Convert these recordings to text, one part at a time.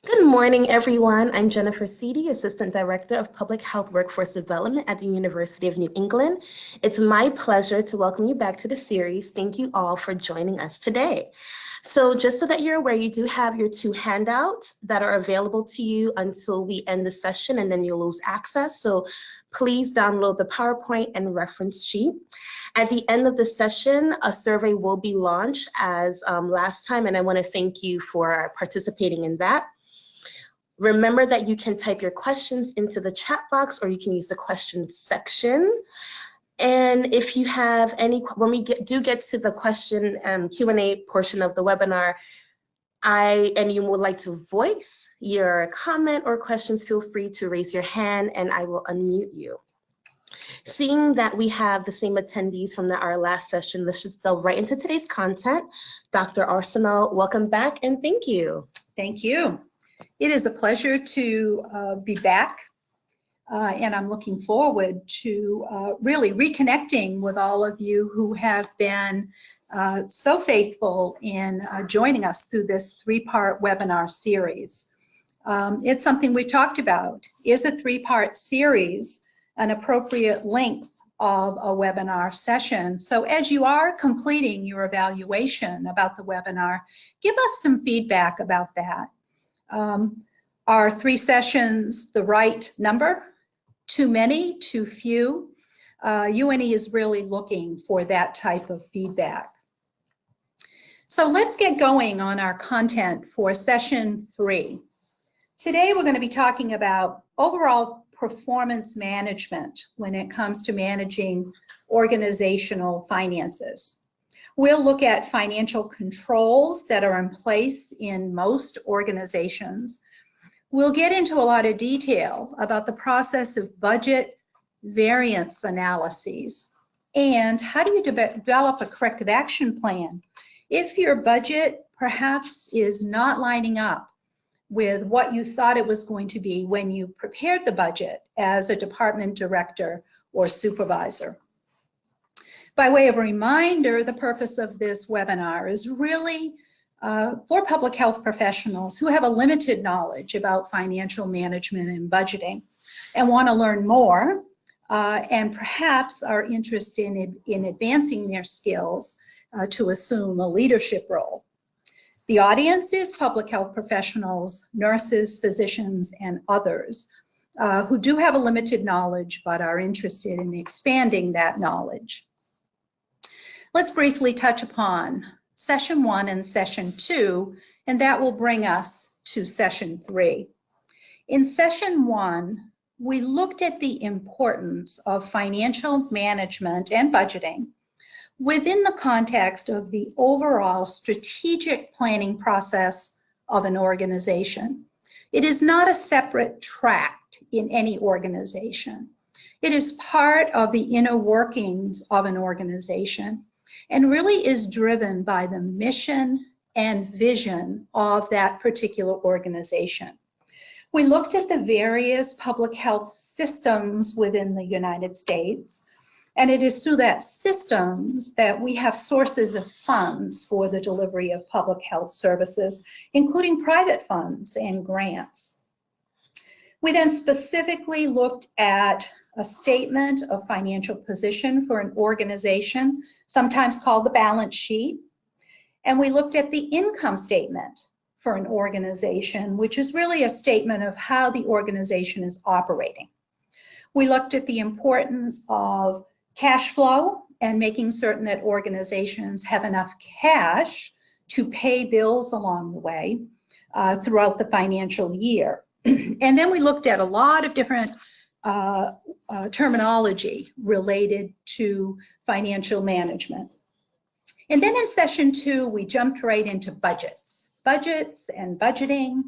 Good morning, everyone. I'm Jennifer Seedy, Assistant Director of Public Health Workforce Development at the University of New England. It's my pleasure to welcome you back to the series. Thank you all for joining us today. So just so that you're aware, you do have your two handouts that are available to you until we end the session, and then you'll lose access. So please download the PowerPoint and reference sheet. At the end of the session, a survey will be launched as last time, and I want to thank you for participating in that. Remember that you can type your questions into the chat box, or you can use the questions section. And if you have any, when we do get to the question Q&A portion of the webinar, and you would like to voice your comment or questions, feel free to raise your hand and I will unmute you. Seeing that we have the same attendees from our last session, let's just delve right into today's content. Dr. Arsenal, welcome back and thank you. Thank you. It is a pleasure to be back, and I'm looking forward to really reconnecting with all of you who have been so faithful in joining us through this three-part webinar series. It's something we talked about. Is a three-part series an appropriate length of a webinar session? So as you are completing your evaluation about the webinar, give us some feedback about that. Are 3 sessions the right number? Too many? Too few? UNE is really looking for that type of feedback. So let's get going on our content for session 3. Today we're going to be talking about overall performance management when it comes to managing organizational finances. We'll look at financial controls that are in place in most organizations. We'll get into a lot of detail about the process of budget variance analyses and how do you develop a corrective action plan if your budget perhaps is not lining up with what you thought it was going to be when you prepared the budget as a department director or supervisor. By way of a reminder, the purpose of this webinar is really for public health professionals who have a limited knowledge about financial management and budgeting and want to learn more and perhaps are interested in advancing their skills to assume a leadership role. The audience is public health professionals, nurses, physicians, and others who do have a limited knowledge but are interested in expanding that knowledge. Let's briefly touch upon session 1 and session 2, and that will bring us to session 3. In session 1, we looked at the importance of financial management and budgeting within the context of the overall strategic planning process of an organization. It is not a separate track in any organization. It is part of the inner workings of an organization and really is driven by the mission and vision of that particular organization. We looked at the various public health systems within the United States, and it is through that systems that we have sources of funds for the delivery of public health services, including private funds and grants. We then specifically looked at a statement of financial position for an organization, sometimes called the balance sheet. And we looked at the income statement for an organization, which is really a statement of how the organization is operating. We looked at the importance of cash flow and making certain that organizations have enough cash to pay bills along the way throughout the financial year. And then we looked at a lot of different terminology related to financial management. And then in session 2, we jumped right into budgets and budgeting.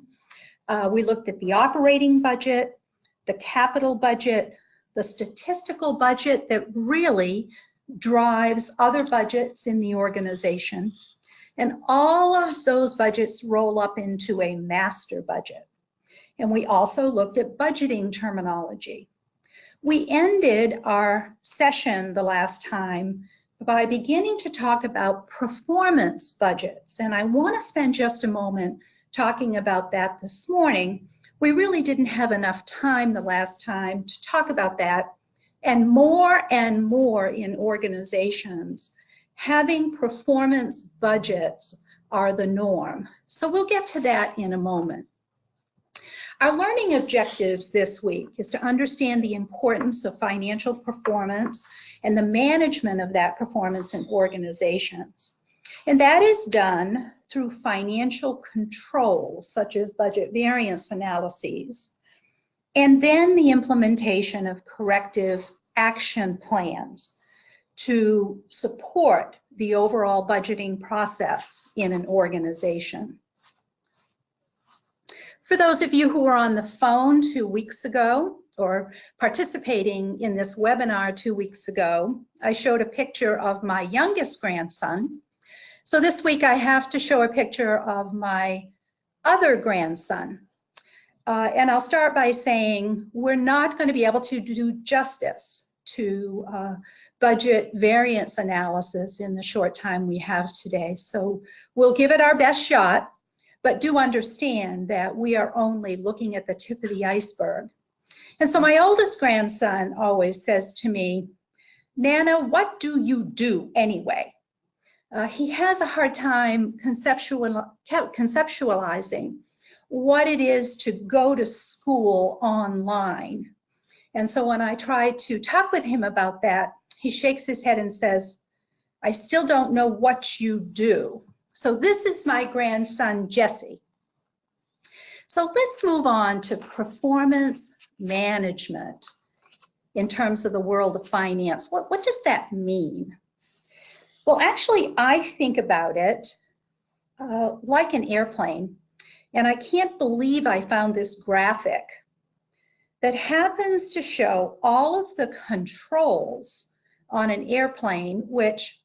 We looked at the operating budget, the capital budget, the statistical budget that really drives other budgets in the organization. And all of those budgets roll up into a master budget. And we also looked at budgeting terminology. We ended our session the last time by beginning to talk about performance budgets. And I want to spend just a moment talking about that this morning. We really didn't have enough time the last time to talk about that. And more in organizations, having performance budgets are the norm. So we'll get to that in a moment. Our learning objectives this week is to understand the importance of financial performance and the management of that performance in organizations. And that is done through financial controls, such as budget variance analyses, and then the implementation of corrective action plans to support the overall budgeting process in an organization. For those of you who were on the phone 2 weeks ago or participating in this webinar 2 weeks ago, I showed a picture of my youngest grandson. So this week I have to show a picture of my other grandson. And I'll start by saying we're not going to be able to do justice to budget variance analysis in the short time we have today. So we'll give it our best shot, but do understand that we are only looking at the tip of the iceberg. And so my oldest grandson always says to me, "Nana, what do you do anyway?" He has a hard time conceptualizing what it is to go to school online. And so when I try to talk with him about that, he shakes his head and says, "I still don't know what you do." So this is my grandson, Jesse. So let's move on to performance management in terms of the world of finance. What does that mean? Well, actually, I think about it like an airplane, and I can't believe I found this graphic that happens to show all of the controls on an airplane, which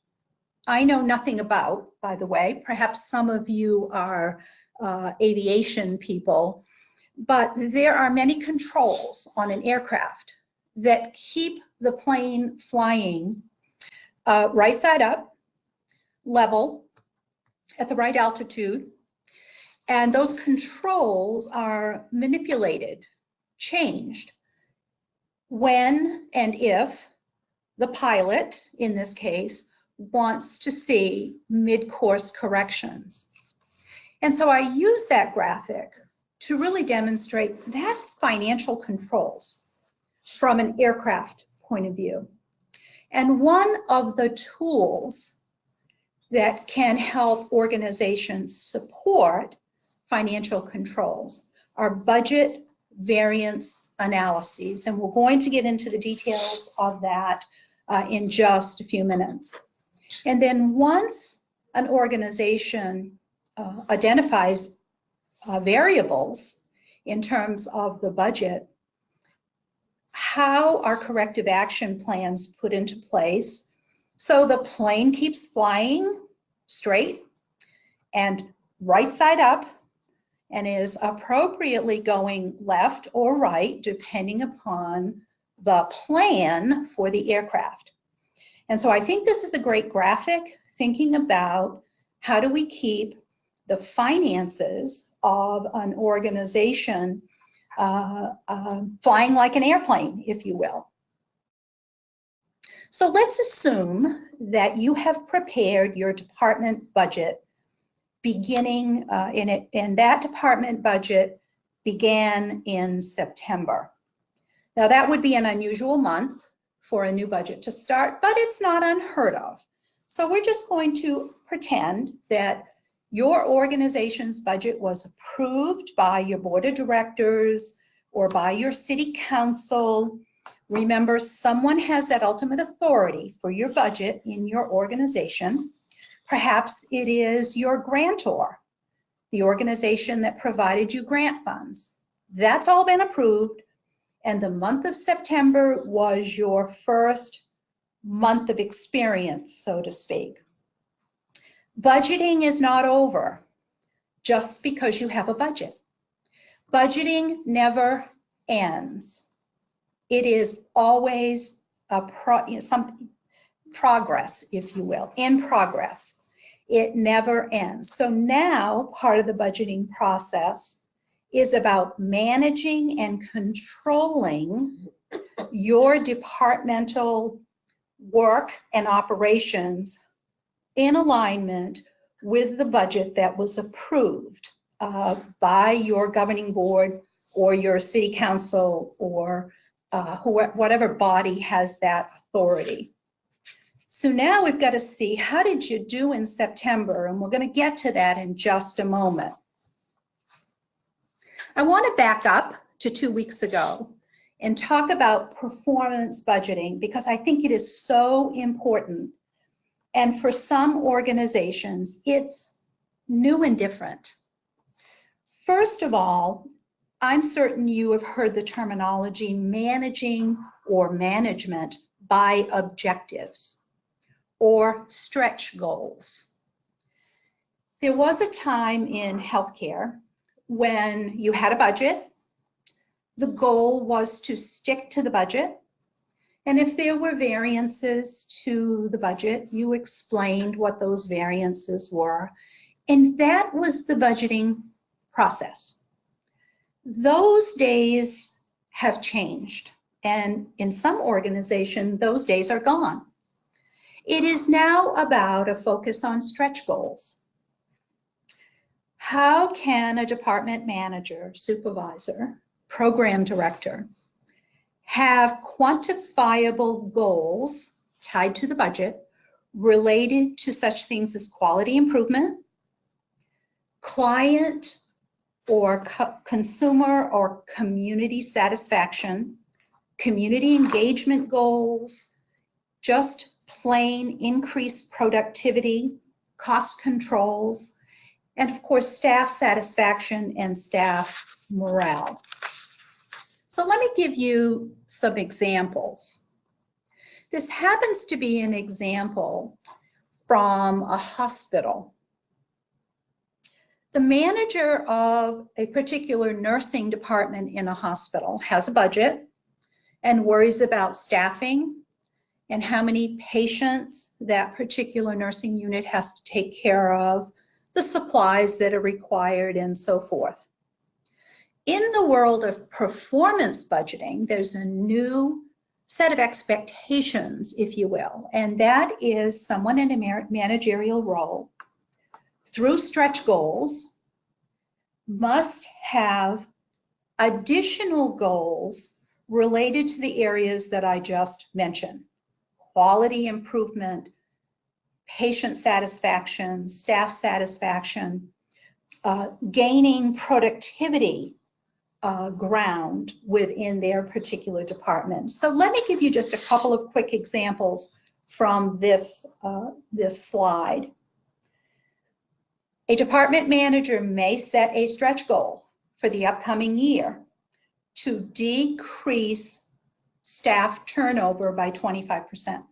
I know nothing about, by the way. Perhaps some of you are aviation people, but there are many controls on an aircraft that keep the plane flying right side up, level, at the right altitude. And those controls are manipulated, changed, when and if the pilot, in this case, wants to see mid-course corrections. And so I use that graphic to really demonstrate that's financial controls from an aircraft point of view. And one of the tools that can help organizations support financial controls are budget variance analyses. And we're going to get into the details of that in just a few minutes. And then once an organization identifies variables in terms of the budget, how are corrective action plans put into place so the plane keeps flying straight and right side up and is appropriately going left or right depending upon the plan for the aircraft. And so I think this is a great graphic thinking about how do we keep the finances of an organization flying like an airplane, if you will. So let's assume that you have prepared your department budget beginning and that department budget began in September. Now that would be an unusual month for a new budget to start, but it's not unheard of. So we're just going to pretend that your organization's budget was approved by your board of directors or by your city council. Remember, someone has that ultimate authority for your budget in your organization. Perhaps it is your grantor, the organization that provided you grant funds. That's all been approved, and the month of September was your first month of experience, so to speak. Budgeting is not over just because you have a budget. Budgeting never ends. It is always some progress, if you will, in progress. It never ends. So now part of the budgeting process is about managing and controlling your departmental work and operations in alignment with the budget that was approved by your governing board or your city council or whatever body has that authority. So now we've got to see, how did you do in September? And we're going to get to that in just a moment. I want to back up to 2 weeks ago and talk about performance budgeting, because I think it is so important. And for some organizations, it's new and different. First of all, I'm certain you have heard the terminology managing or management by objectives or stretch goals. There was a time in healthcare when you had a budget. The goal was to stick to the budget. And if there were variances to the budget, you explained what those variances were. And that was the budgeting process. Those days have changed. And in some organizations, those days are gone. It is now about a focus on stretch goals. How can a department manager, supervisor, program director have quantifiable goals tied to the budget related to such things as quality improvement, client or consumer or community satisfaction, community engagement goals, just plain increased productivity, cost controls, and of course staff satisfaction and staff morale. So let me give you some examples. This happens to be an example from a hospital. The manager of a particular nursing department in a hospital has a budget and worries about staffing and how many patients that particular nursing unit has to take care of, the supplies that are required, and so forth. In the world of performance budgeting, there's a new set of expectations, if you will, and that is someone in a managerial role, through stretch goals, must have additional goals related to the areas that I just mentioned: quality improvement, patient satisfaction, staff satisfaction, gaining productivity ground within their particular department. So let me give you just a couple of quick examples from this slide. A department manager may set a stretch goal for the upcoming year to decrease staff turnover by 25%.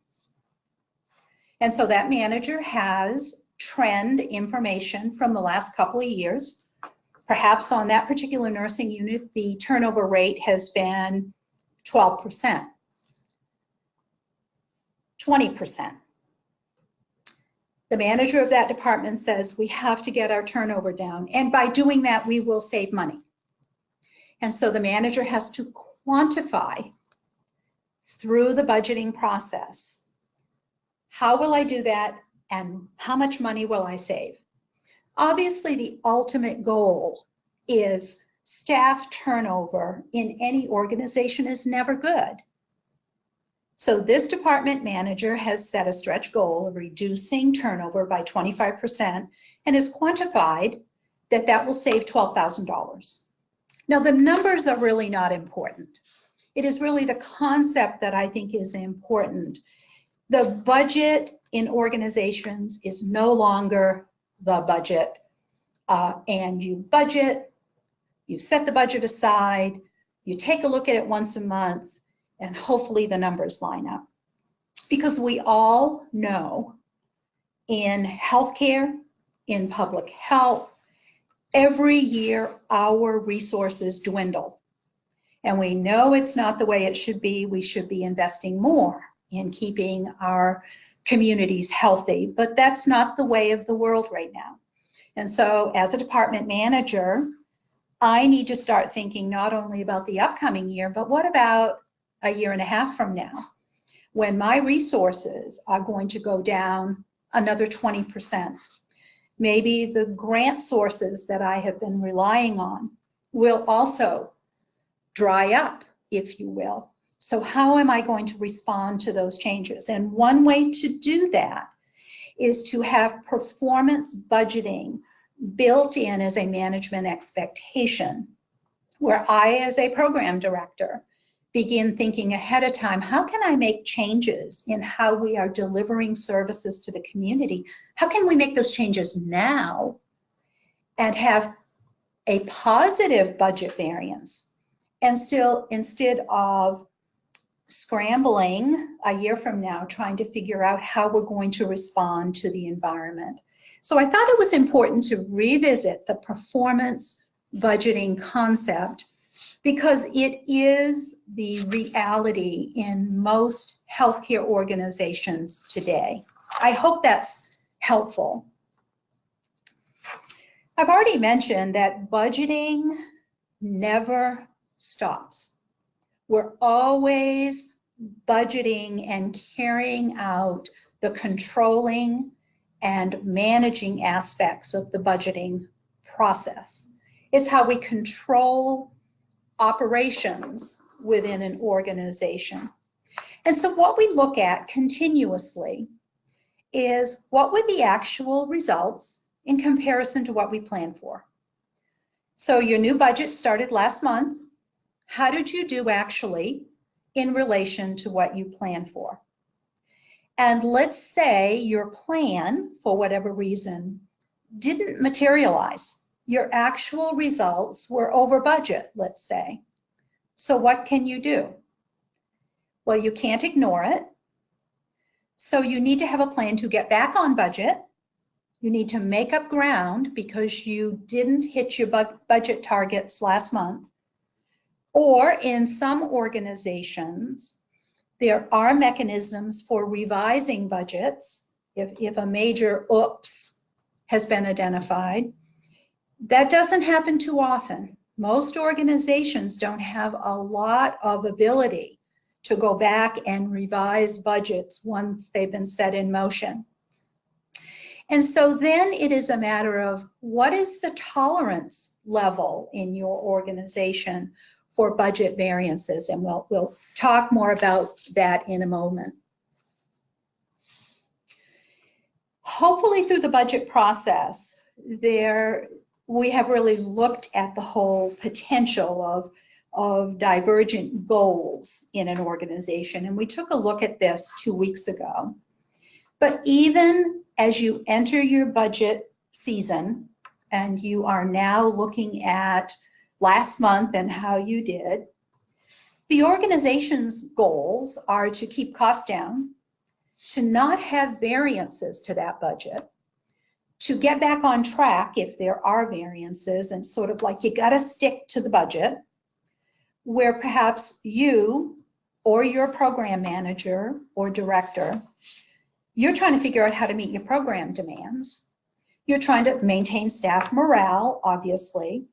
And so that manager has trend information from the last couple of years. Perhaps on that particular nursing unit, the turnover rate has been 12%, 20%. The manager of that department says, we have to get our turnover down, and by doing that, we will save money. And so the manager has to quantify through the budgeting process, how will I do that and how much money will I save? Obviously, the ultimate goal is staff turnover in any organization is never good. So this department manager has set a stretch goal of reducing turnover by 25% and has quantified that that will save $12,000. Now, the numbers are really not important. It is really the concept that I think is important. The budget in organizations is no longer the budget. And you budget, you set the budget aside, you take a look at it once a month, and hopefully the numbers line up. Because we all know in healthcare, in public health, every year our resources dwindle. And we know it's not the way it should be. We should be investing more in keeping our communities healthy, but that's not the way of the world right now. And so as a department manager, I need to start thinking not only about the upcoming year, but what about a year and a half from now, when my resources are going to go down another 20%. Maybe the grant sources that I have been relying on will also dry up, if you will. So how am I going to respond to those changes? And one way to do that is to have performance budgeting built in as a management expectation, where I, as a program director, begin thinking ahead of time, how can I make changes in how we are delivering services to the community? How can we make those changes now and have a positive budget variance, and still, instead of scrambling a year from now trying to figure out how we're going to respond to the environment. So I thought it was important to revisit the performance budgeting concept, because it is the reality in most healthcare organizations today. I hope that's helpful. I've already mentioned that budgeting never stops. We're always budgeting and carrying out the controlling and managing aspects of the budgeting process. It's how we control operations within an organization. And so what we look at continuously is what were the actual results in comparison to what we planned for. So your new budget started last month. How did you do actually in relation to what you planned for? And let's say your plan, for whatever reason, didn't materialize. Your actual results were over budget, let's say. So what can you do? Well, you can't ignore it. So you need to have a plan to get back on budget. You need to make up ground because you didn't hit your budget targets last month. Or in some organizations, there are mechanisms for revising budgets if a major oops has been identified. That doesn't happen too often. Most organizations don't have a lot of ability to go back and revise budgets once they've been set in motion. And so then it is a matter of what is the tolerance level in your organization for budget variances, and we'll talk more about that in a moment. Hopefully through the budget process, we have really looked at the whole potential of divergent goals in an organization, and we took a look at this 2 weeks ago. But even as you enter your budget season, and you are now looking at last month and how you did, the organization's goals are to keep costs down, to not have variances to that budget, to get back on track if there are variances, and sort of like you got to stick to the budget, where perhaps you or your program manager or director, you're trying to figure out how to meet your program demands. You're trying to maintain staff morale, obviously,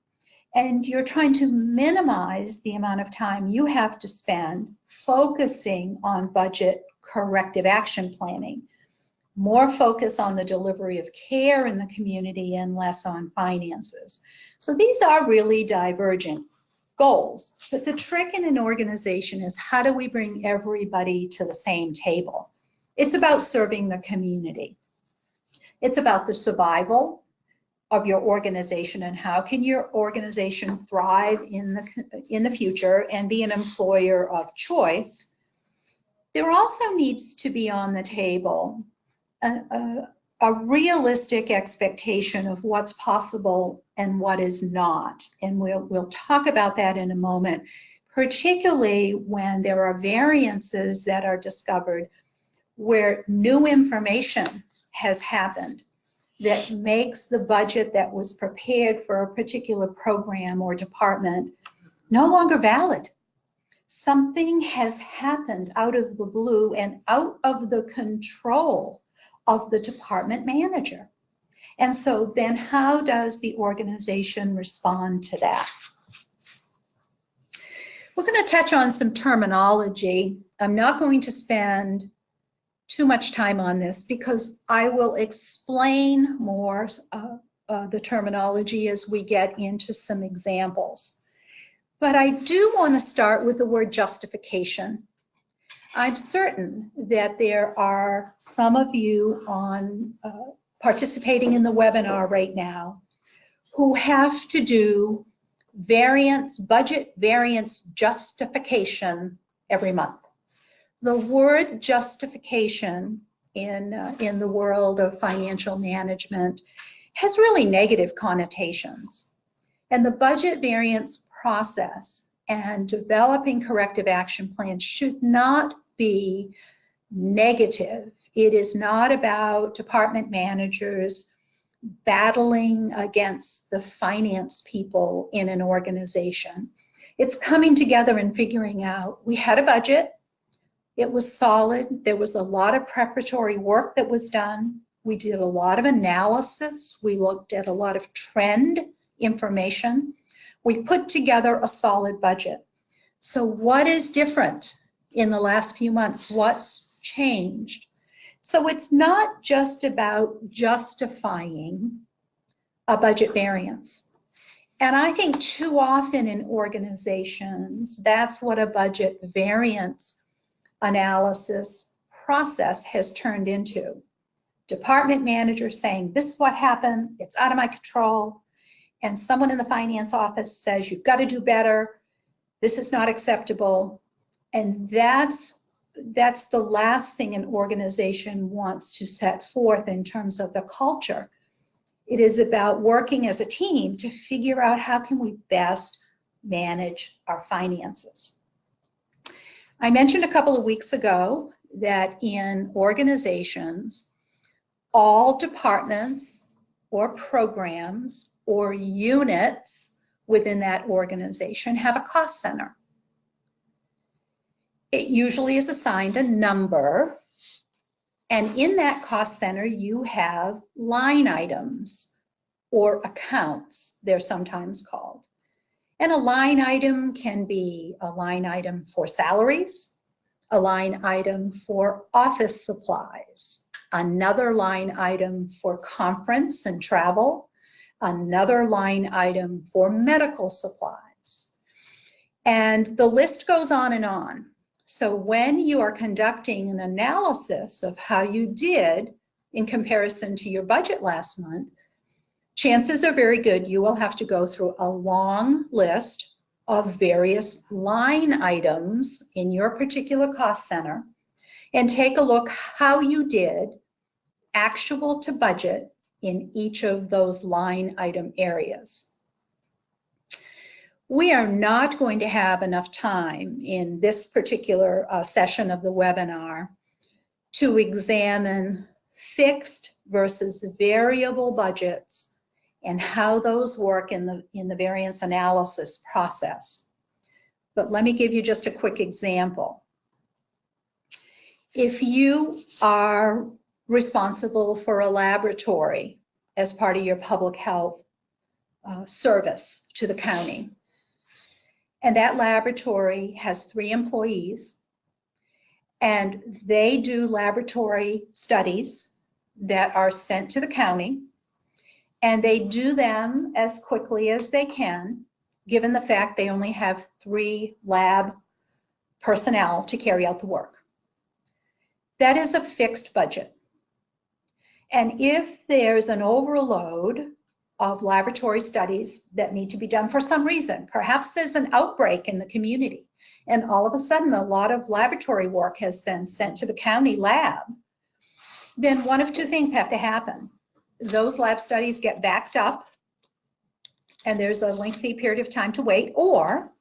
and you're trying to minimize the amount of time you have to spend focusing on budget corrective action planning. More focus on the delivery of care in the community and less on finances. So these are really divergent goals, but the trick in an organization is how do we bring everybody to the same table? It's about serving the community. It's about the survival of your organization and how can your organization thrive in the future and be an employer of choice. There also needs to be on the table a realistic expectation of what's possible and what is not. And we'll talk about that in a moment, particularly when there are variances that are discovered where new information has happened that makes the budget that was prepared for a particular program or department no longer valid. Something has happened out of the blue and out of the control of the department manager. And so then how does the organization respond to that? We're going to touch on some terminology. I'm not going to spend too much time on this because I will explain more the terminology as we get into some examples. But I do want to start with the word justification. I'm certain that there are some of you on participating in the webinar right now who have to do budget variance justification every month. The word justification in the world of financial management has really negative connotations. And the budget variance process and developing corrective action plans should not be negative. It is not about department managers battling against the finance people in an organization. It's coming together and figuring out, we had a budget, it was solid, there was a lot of preparatory work that was done, we did a lot of analysis, we looked at a lot of trend information, we put together a solid budget. So what is different in the last few months? What's changed? So it's not just about justifying a budget variance. And I think too often in organizations, that's what a budget variance analysis process has turned into. Department manager saying, this is what happened, it's out of my control. And someone in the finance office says, you've got to do better, this is not acceptable. And that's the last thing an organization wants to set forth in terms of the culture. It is about working as a team to figure out how can we best manage our finances. I mentioned a couple of weeks ago that in organizations, all departments or programs or units within that organization have a cost center. It usually is assigned a number, and in that cost center you have line items or accounts, they're sometimes called. And a line item can be a line item for salaries, a line item for office supplies, another line item for conference and travel, another line item for medical supplies. And the list goes on and on. So when you are conducting an analysis of how you did in comparison to your budget last month, chances are very good you will have to go through a long list of various line items in your particular cost center and take a look how you did actual to budget in each of those line item areas. We are not going to have enough time in this particular session of the webinar to examine fixed versus variable budgets and how those work in the variance analysis process. But let me give you just a quick example. If you are responsible for a laboratory as part of your public health service to the county, and that laboratory has 3 employees, and they do laboratory studies that are sent to the county, and they do them as quickly as they can, given the fact they only have 3 lab personnel to carry out the work. That is a fixed budget. And if there's an overload of laboratory studies that need to be done for some reason, perhaps there's an outbreak in the community, and all of a sudden a lot of laboratory work has been sent to the county lab, then one of 2 things have to happen. Those lab studies get backed up and there's a lengthy period of time to wait, or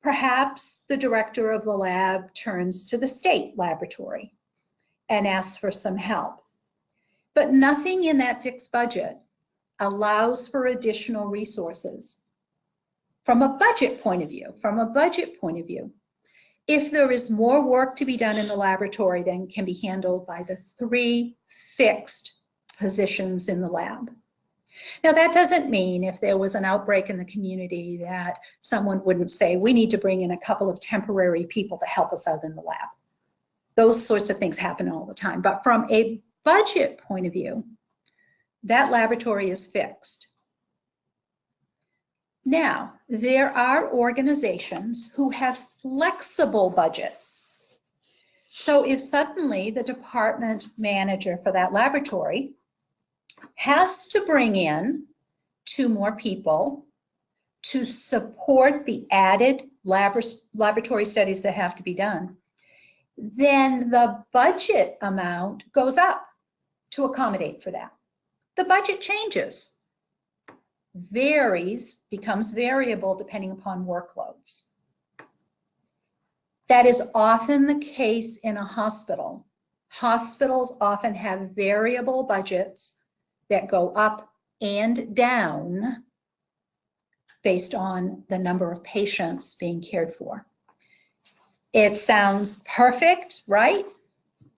perhaps the director of the lab turns to the state laboratory and asks for some help. But nothing in that fixed budget allows for additional resources from a budget point of view, If there is more work to be done in the laboratory, then can be handled by the 3 fixed positions in the lab. Now, that doesn't mean if there was an outbreak in the community that someone wouldn't say, we need to bring in a couple of temporary people to help us out in the lab. Those sorts of things happen all the time. But from a budget point of view, that laboratory is fixed. Now, there are organizations who have flexible budgets. So if suddenly the department manager for that laboratory has to bring in 2 more people to support the added laboratory studies that have to be done, then the budget amount goes up to accommodate for that. The budget changes, varies, becomes variable depending upon workloads. That is often the case in a hospital. Hospitals often have variable budgets that go up and down based on the number of patients being cared for. It sounds perfect, right?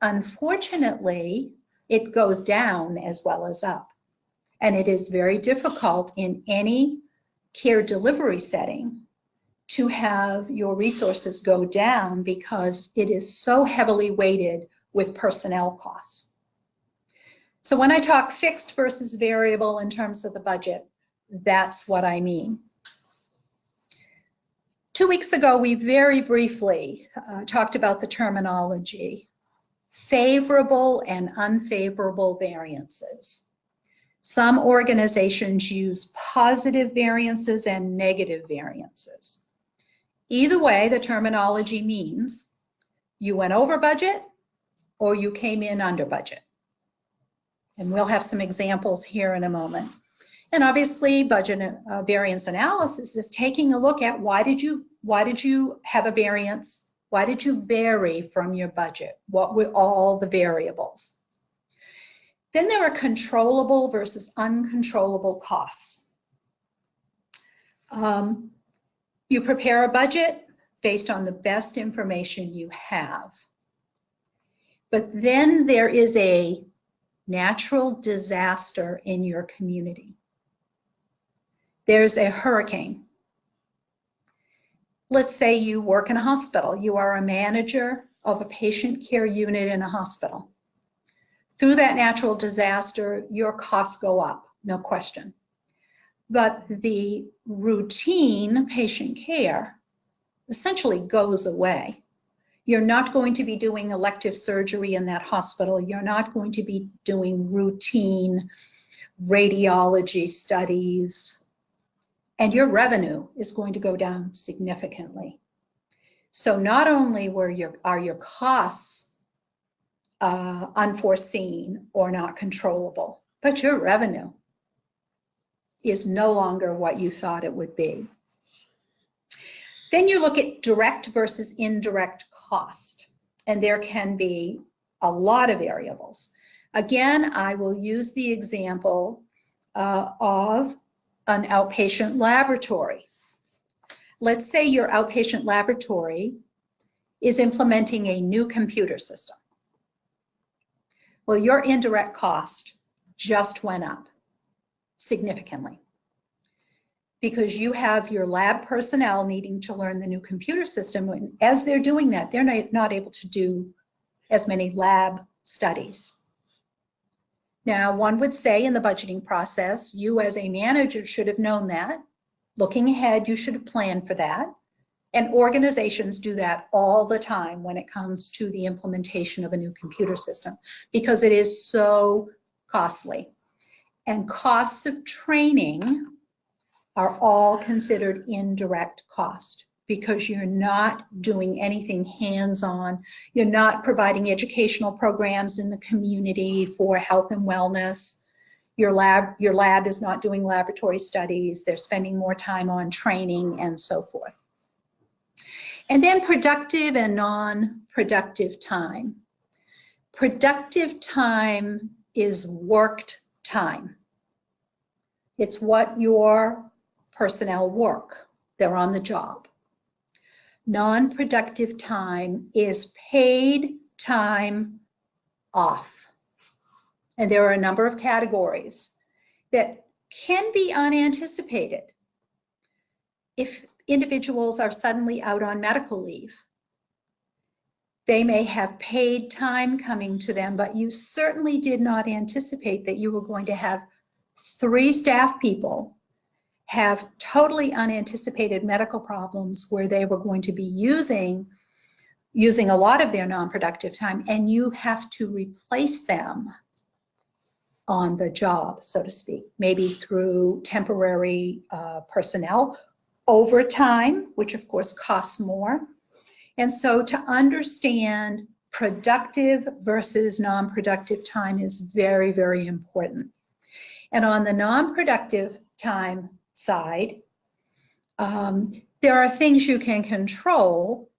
Unfortunately, it goes down as well as up. And it is very difficult in any care delivery setting to have your resources go down because it is so heavily weighted with personnel costs. So when I talk fixed versus variable in terms of the budget, that's what I mean. 2 weeks ago, we very briefly talked about the terminology, favorable and unfavorable variances. Some organizations use positive variances and negative variances. Either way, the terminology means you went over budget or you came in under budget. And we'll have some examples here in a moment. And obviously, budget variance analysis is taking a look at why did you have a variance? Why did you vary from your budget? What were all the variables? Then there are controllable versus uncontrollable costs. You prepare a budget based on the best information you have. But then there is a natural disaster in your community. There's a hurricane. Let's say you work in a hospital. You are a manager of a patient care unit in a hospital. Through that natural disaster, your costs go up, no question. But the routine patient care essentially goes away. You're not going to be doing elective surgery in that hospital. You're not going to be doing routine radiology studies. And your revenue is going to go down significantly. So not only are your costs unforeseen or not controllable, but your revenue is no longer what you thought it would be. Then you look at direct versus indirect cost, and there can be a lot of variables. Again, I will use the example of an outpatient laboratory. Let's say your outpatient laboratory is implementing a new computer system. Well, your indirect cost just went up significantly because you have your lab personnel needing to learn the new computer system. And as they're doing that, they're not able to do as many lab studies. Now, one would say in the budgeting process, you as a manager should have known that. Looking ahead, you should have planned for that. And organizations do that all the time when it comes to the implementation of a new computer system because it is so costly. And costs of training are all considered indirect cost because you're not doing anything hands-on. You're not providing educational programs in the community for health and wellness. Your lab is not doing laboratory studies. They're spending more time on training and so forth. And then productive and non-productive time. Productive time is worked time. It's what your personnel work. They're on the job. Non-productive time is paid time off. And there are a number of categories that can be unanticipated. If individuals are suddenly out on medical leave, they may have paid time coming to them, but you certainly did not anticipate that you were going to have 3 staff people have totally unanticipated medical problems where they were going to be using a lot of their non-productive time, and you have to replace them on the job, so to speak, maybe through temporary personnel, overtime, which of course costs more. And so to understand productive versus non-productive time is very, very important. And on the non-productive time side, there are things you can control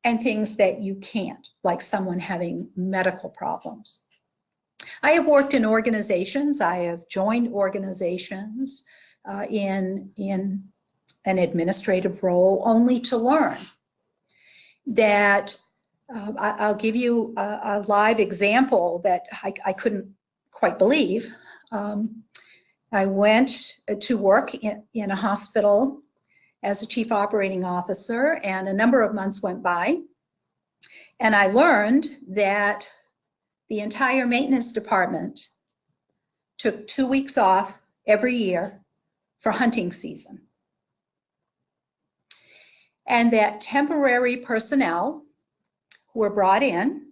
and things that you can't, like someone having medical problems. I have worked in organizations, I have joined organizations in an administrative role only to learn that I'll give you a live example that I couldn't quite believe. I went to work in a hospital as a chief operating officer, and a number of months went by, and I learned that the entire maintenance department took 2 weeks off every year for hunting season. And that temporary personnel were brought in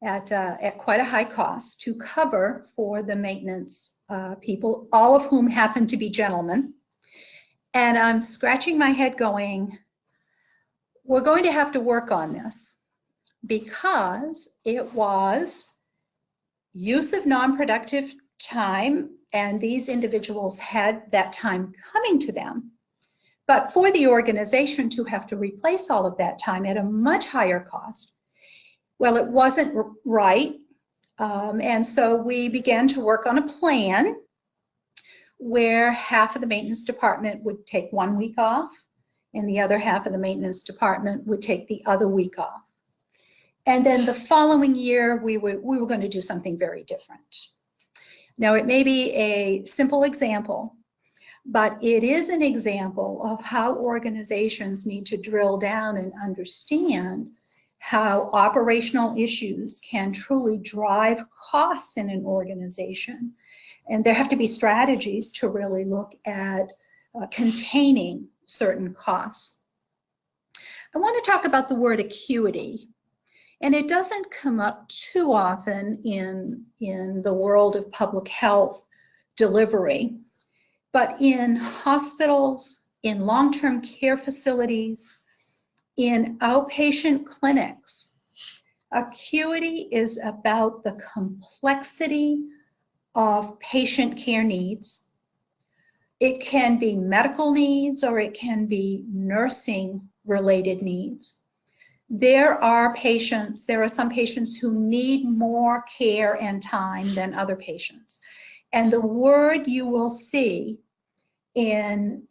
at quite a high cost to cover for the maintenance people, all of whom happened to be gentlemen. And I'm scratching my head going, we're going to have to work on this, because it was use of non-productive time, and these individuals had that time coming to them. But for the organization to have to replace all of that time at a much higher cost, well, it wasn't right. And so we began to work on a plan where half of the maintenance department would take 1 week off, and the other half of the maintenance department would take the other week off. And then the following year, we were going to do something very different. Now, it may be a simple example, but it is an example of how organizations need to drill down and understand how operational issues can truly drive costs in an organization. And there have to be strategies to really look at containing certain costs. I want to talk about the word acuity. And it doesn't come up too often in the world of public health delivery, but in hospitals, in long-term care facilities, in outpatient clinics, acuity is about the complexity of patient care needs. It can be medical needs, or it can be nursing-related needs. There are some patients who need more care and time than other patients. And the word you will see in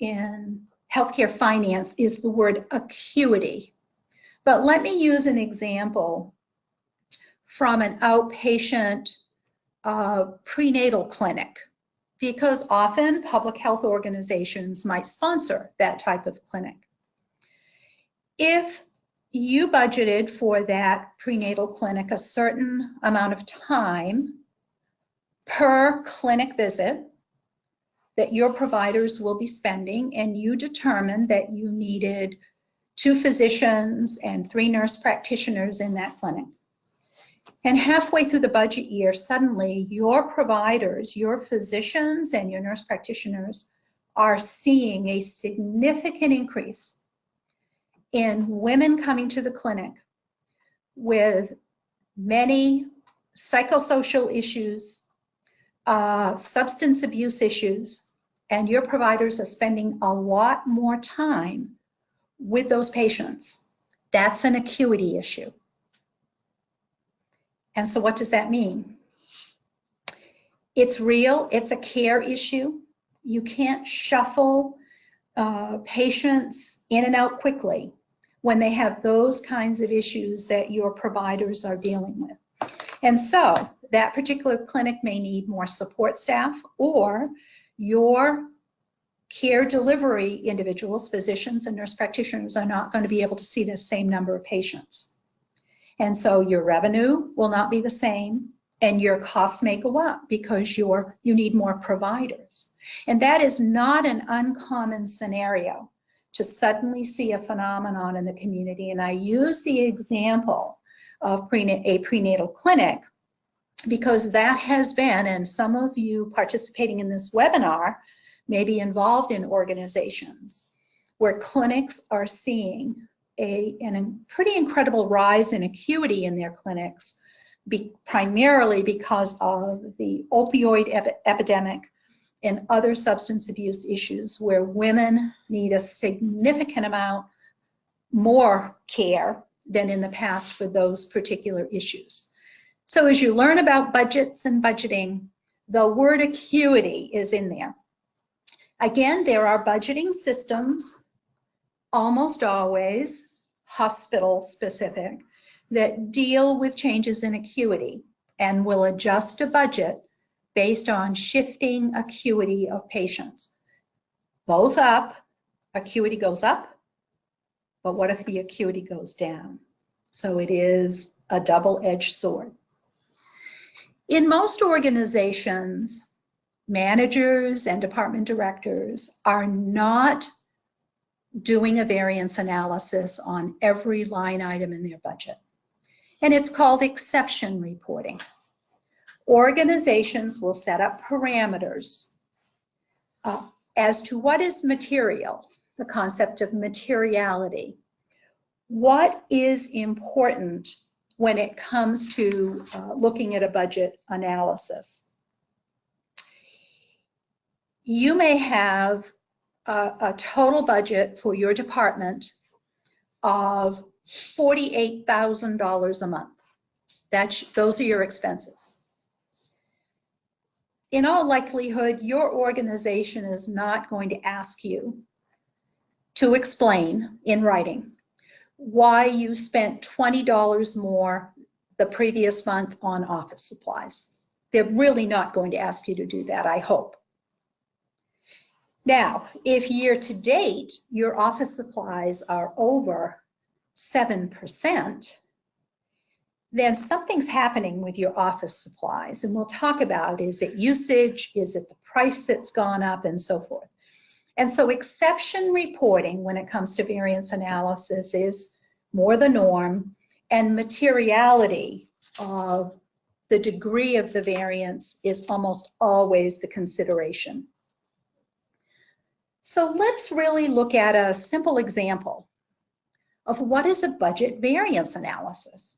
healthcare finance is the word acuity. But let me use an example from an outpatient prenatal clinic, because often public health organizations might sponsor that type of clinic. If you budgeted for that prenatal clinic a certain amount of time per clinic visit that your providers will be spending, and you determined that you needed 2 physicians and 3 nurse practitioners in that clinic. And halfway through the budget year, suddenly your providers, your physicians and your nurse practitioners are seeing a significant increase in women coming to the clinic with many psychosocial issues, substance abuse issues, and your providers are spending a lot more time with those patients. That's an acuity issue. And so what does that mean? It's real, it's a care issue. You can't shuffle patients in and out quickly. when they have those kinds of issues that your providers are dealing with. And so that particular clinic may need more support staff, or your care delivery individuals, physicians and nurse practitioners, are not going to be able to see the same number of patients. And so your revenue will not be the same, and your costs may go up because you need more providers. And that is not an uncommon scenario to suddenly see a phenomenon in the community. And I use the example of a prenatal clinic because that has been, and some of you participating in this webinar may be involved in organizations where clinics are seeing a pretty incredible rise in acuity in their clinics, primarily because of the opioid epidemic and other substance abuse issues, where women need a significant amount more care than in the past for those particular issues. So as you learn about budgets and budgeting, the word acuity is in there. Again, there are budgeting systems, almost always hospital specific, that deal with changes in acuity and will adjust a budget based on shifting acuity of patients. Both up, acuity goes up, but what if the acuity goes down? So it is a double-edged sword. In most organizations, managers and department directors are not doing a variance analysis on every line item in their budget. And it's called exception reporting. Organizations will set up parameters as to what is material, the concept of materiality. What is important when it comes to looking at a budget analysis? You may have a total budget for your department of $48,000 a month. Those are your expenses. In all likelihood, your organization is not going to ask you to explain in writing why you spent $20 more the previous month on office supplies. They're really not going to ask you to do that, I hope. Now, if year to date, your office supplies are over 7%, then something's happening with your office supplies. And we'll talk about, is it usage? Is it the price that's gone up, and so forth? And so exception reporting when it comes to variance analysis is more the norm, and materiality of the degree of the variance is almost always the consideration. So let's really look at a simple example of what is a budget variance analysis.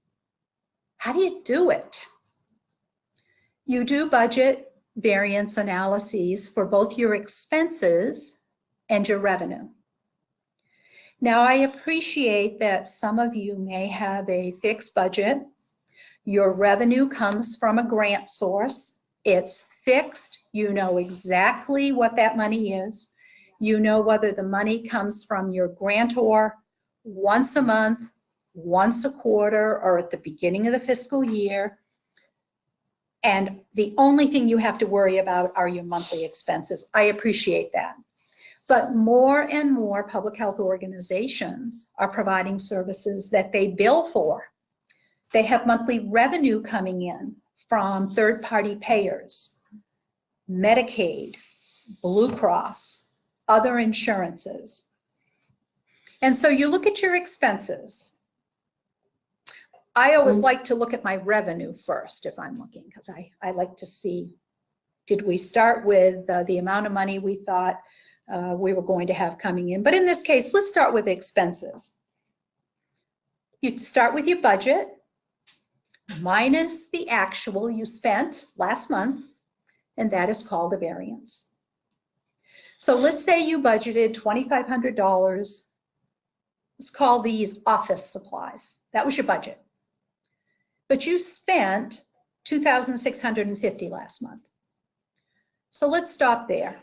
How do you do it? You do budget variance analyses for both your expenses and your revenue. Now, I appreciate that some of you may have a fixed budget. Your revenue comes from a grant source. It's fixed. You know exactly what that money is. You know whether the money comes from your grantor once a month, once a quarter, or at the beginning of the fiscal year. And the only thing you have to worry about are your monthly expenses. I appreciate that. But more and more public health organizations are providing services that they bill for. They have monthly revenue coming in from third-party payers, Medicaid, Blue Cross, other insurances. And so you look at your expenses. I always like to look at my revenue first if I'm looking, because I like to see, did we start with the amount of money we thought we were going to have coming in? But in this case, let's start with expenses. You start with your budget minus the actual you spent last month, and that is called a variance. So let's say you budgeted $2,500. Let's call these office supplies. That was your budget. But you spent $2,650 last month. So let's stop there.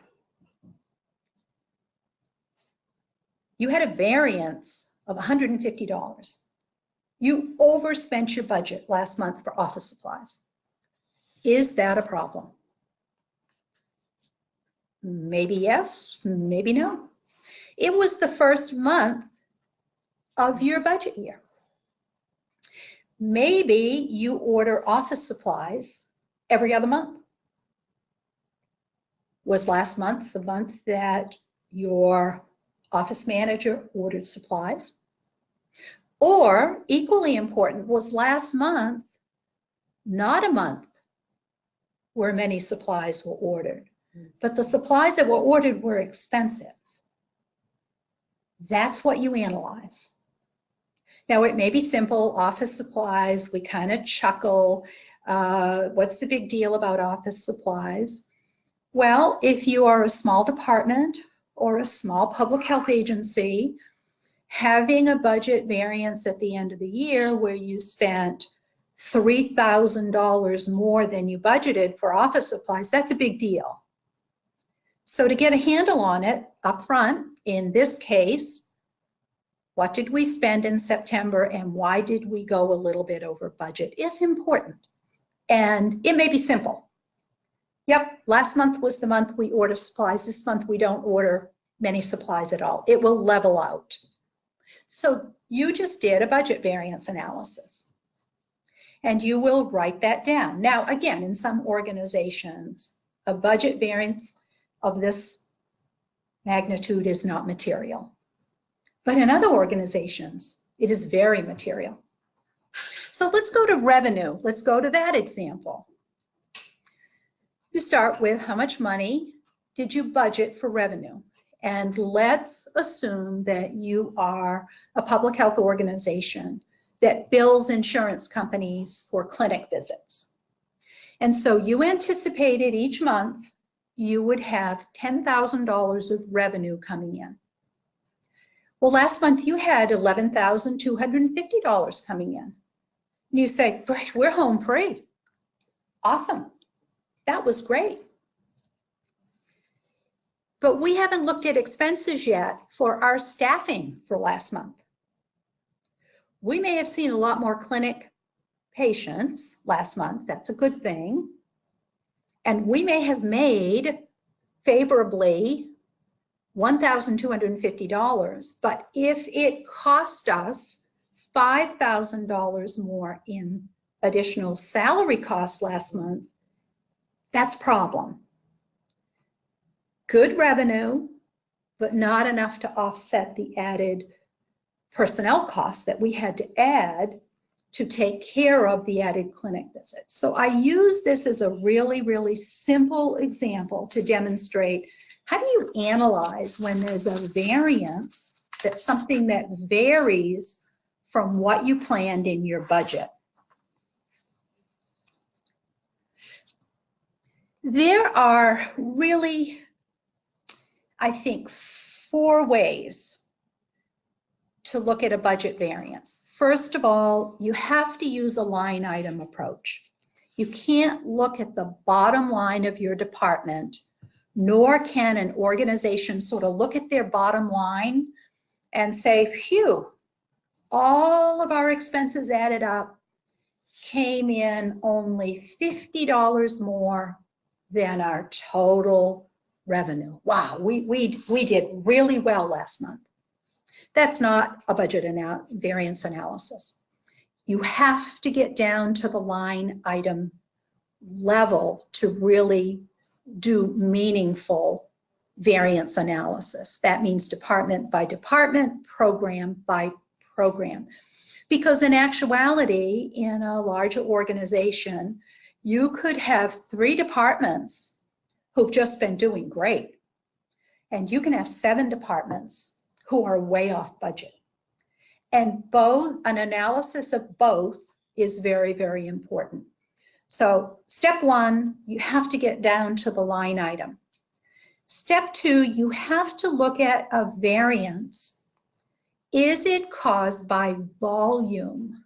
You had a variance of $150. You overspent your budget last month for office supplies. Is that a problem? Maybe yes, maybe no. It was the first month of your budget year. Maybe you order office supplies every other month. Was last month the month that your office manager ordered supplies? Or, equally important, was last month not a month where many supplies were ordered, but the supplies that were ordered were expensive? That's what you analyze. Now, it may be simple, office supplies, we kind of chuckle. What's the big deal about office supplies? Well, if you are a small department or a small public health agency, having a budget variance at the end of the year where you spent $3,000 more than you budgeted for office supplies, that's a big deal. So to get a handle on it up front, in this case, what did we spend in September and why did we go a little bit over budget is important. And it may be simple. Yep, last month was the month we order supplies. This month we don't order many supplies at all. It will level out. So you just did a budget variance analysis and you will write that down. Now, again, in some organizations, a budget variance of this magnitude is not material. But in other organizations, it is very material. So let's go to revenue. Let's go to that example. You start with how much money did you budget for revenue? And let's assume that you are a public health organization that bills insurance companies for clinic visits. And so you anticipated each month you would have $10,000 of revenue coming in. Well, last month you had $11,250 coming in. And you say, great, we're home free. Awesome. That was great. But we haven't looked at expenses yet for our staffing for last month. We may have seen a lot more clinic patients last month. That's a good thing. And we may have made favorably $1,250, but if it cost us $5,000 more in additional salary costs last month, that's a problem. Good revenue, but not enough to offset the added personnel costs that we had to add to take care of the added clinic visits. So I use this as a really, really simple example to demonstrate how do you analyze when there's a variance, that's something that varies from what you planned in your budget. There are really, I think, 4 ways to look at a budget variance. First of all, you have to use a line item approach. You can't look at the bottom line of your department, nor can an organization sort of look at their bottom line and say, phew, all of our expenses added up came in only $50 more than our total revenue. Wow, we did really well last month. That's not a budget variance analysis. You have to get down to the line item level to really do meaningful variance analysis. That means department by department, program by program. Because in actuality, in a larger organization, you could have 3 departments who've just been doing great. And you can have 7 departments who are way off budget. And an analysis of both is very, very important. So step 1, you have to get down to the line item. Step 2, you have to look at a variance. Is it caused by volume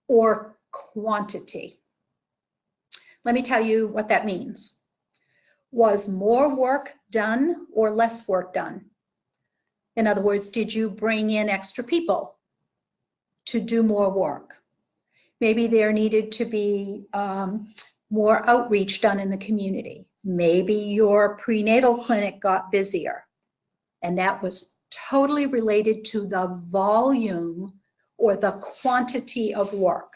or quantity? Let me tell you what that means. Was more work done or less work done? In other words, did you bring in extra people to do more work? Maybe there needed to be more outreach done in the community. Maybe your prenatal clinic got busier, and that was totally related to the volume or the quantity of work.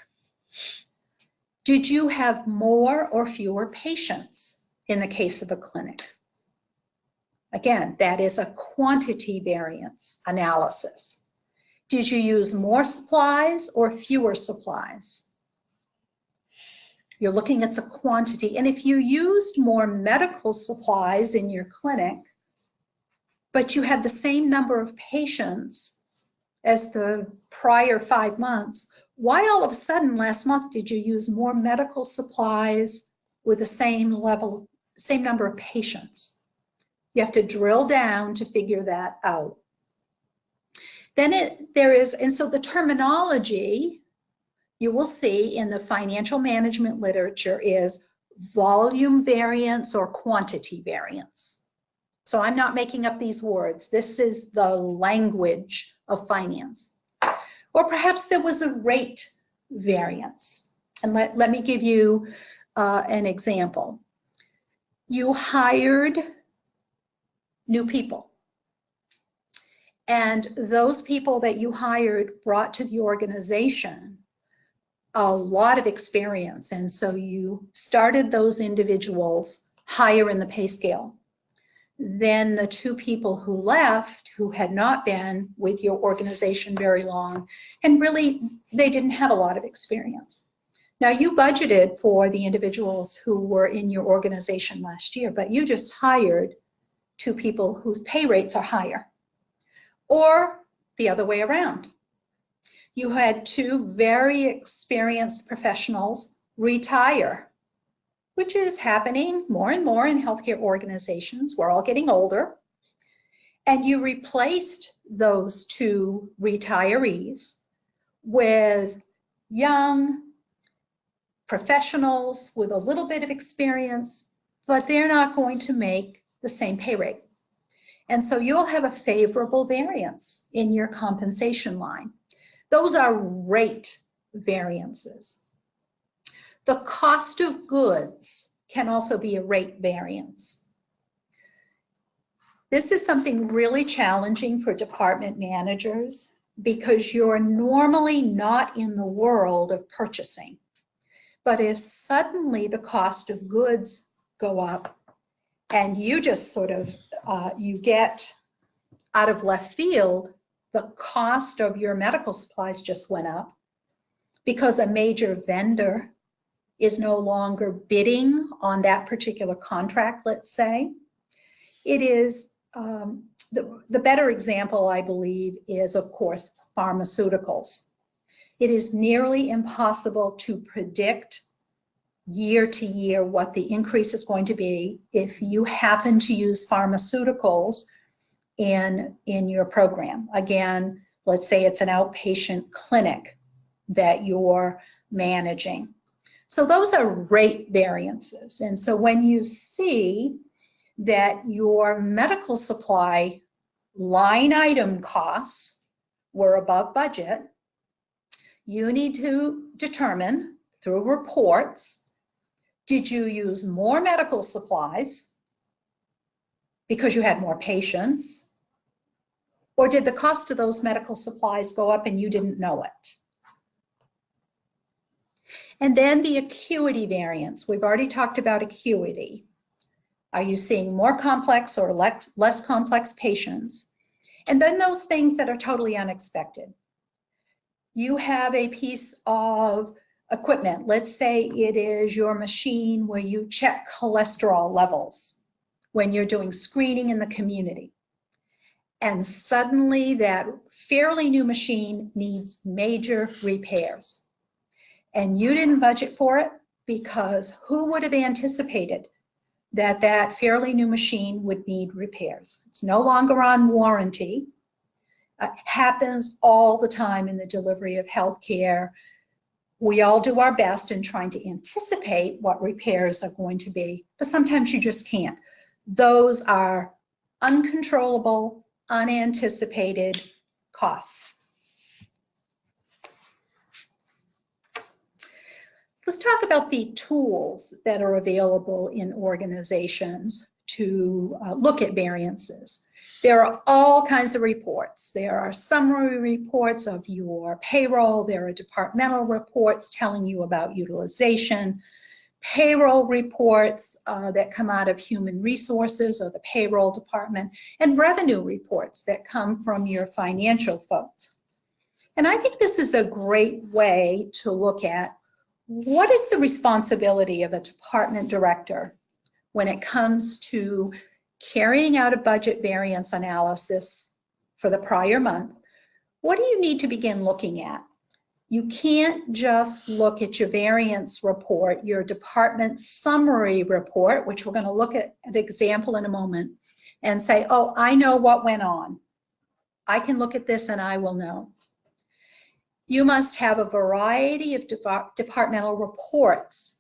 Did you have more or fewer patients in the case of a clinic? Again, that is a quantity variance analysis. Did you use more supplies or fewer supplies? You're looking at the quantity. And if you used more medical supplies in your clinic, but you had the same number of patients as the prior 5 months, why all of a sudden last month did you use more medical supplies with the same number of patients? You have to drill down to figure that out. Then and so the terminology you will see in the financial management literature is volume variance or quantity variance. So I'm not making up these words. This is the language of finance. Or perhaps there was a rate variance. And let me give you an example. You hired new people. And those people that you hired brought to the organization a lot of experience. And so you started those individuals higher in the pay scale. Then the 2 people who left, who had not been with your organization very long, and really they didn't have a lot of experience. Now you budgeted for the individuals who were in your organization last year, but you just hired 2 people whose pay rates are higher. Or the other way around. You had 2 very experienced professionals retire, which is happening more and more in healthcare organizations. We're all getting older. And you replaced those 2 retirees with young professionals with a little bit of experience, but they're not going to make the same pay rate. And so you'll have a favorable variance in your compensation line. Those are rate variances. The cost of goods can also be a rate variance. This is something really challenging for department managers because you're normally not in the world of purchasing. But if suddenly the cost of goods go up and you just sort of, you get out of left field, the cost of your medical supplies just went up because a major vendor is no longer bidding on that particular contract, let's say. It is, the better example, I believe, is, of course, pharmaceuticals. It is nearly impossible to predict year to year what the increase is going to be if you happen to use pharmaceuticals in your program. Again, let's say it's an outpatient clinic that you're managing. So those are rate variances. And so when you see that your medical supply line item costs were above budget, you need to determine through reports, did you use more medical supplies because you had more patients, or did the cost of those medical supplies go up and you didn't know it? And then the acuity variance. We've already talked about acuity. Are you seeing more complex or less complex patients? And then those things that are totally unexpected. You have a piece of equipment. Let's say it is your machine where you check cholesterol levels when you're doing screening in the community. And suddenly that fairly new machine needs major repairs. And you didn't budget for it because who would have anticipated that that fairly new machine would need repairs? It's no longer on warranty. Happens all the time in the delivery of healthcare. We all do our best in trying to anticipate what repairs are going to be, but sometimes you just can't. Those are uncontrollable unanticipated costs. Let's talk about the tools that are available in organizations to look at variances. There are all kinds of reports. There are summary reports of your payroll. There are departmental reports telling you about utilization, payroll reports that come out of human resources or the payroll department, and revenue reports that come from your financial folks. And I think this is a great way to look at what is the responsibility of a department director when it comes to carrying out a budget variance analysis for the prior month. What do you need to begin looking at? You can't just look at your variance report, your department summary report, which we're going to look at an example in a moment, and say, oh, I know what went on. I can look at this and I will know. You must have a variety of departmental reports.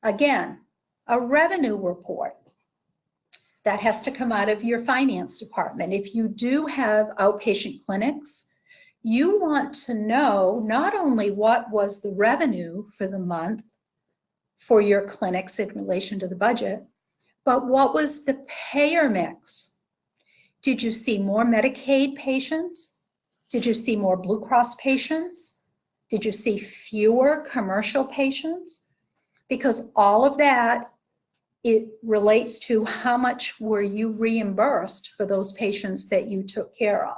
Again, a revenue report that has to come out of your finance department. If you do have outpatient clinics, you want to know not only what was the revenue for the month for your clinics in relation to the budget, but what was the payer mix? Did you see more Medicaid patients? Did you see more Blue Cross patients? Did you see fewer commercial patients? Because all of that, it relates to how much were you reimbursed for those patients that you took care of.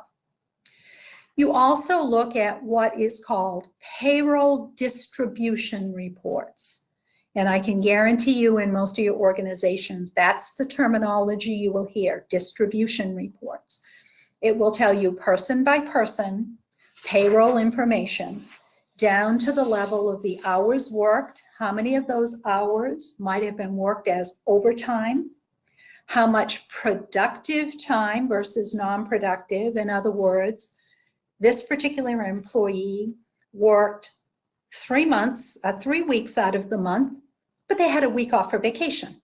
You also look at what is called payroll distribution reports. And I can guarantee you in most of your organizations, that's the terminology you will hear, distribution reports. It will tell you person by person payroll information down to the level of the hours worked, how many of those hours might have been worked as overtime, how much productive time versus non-productive. In other words, this particular employee worked 3 weeks out of the month, but they had a week off for vacation.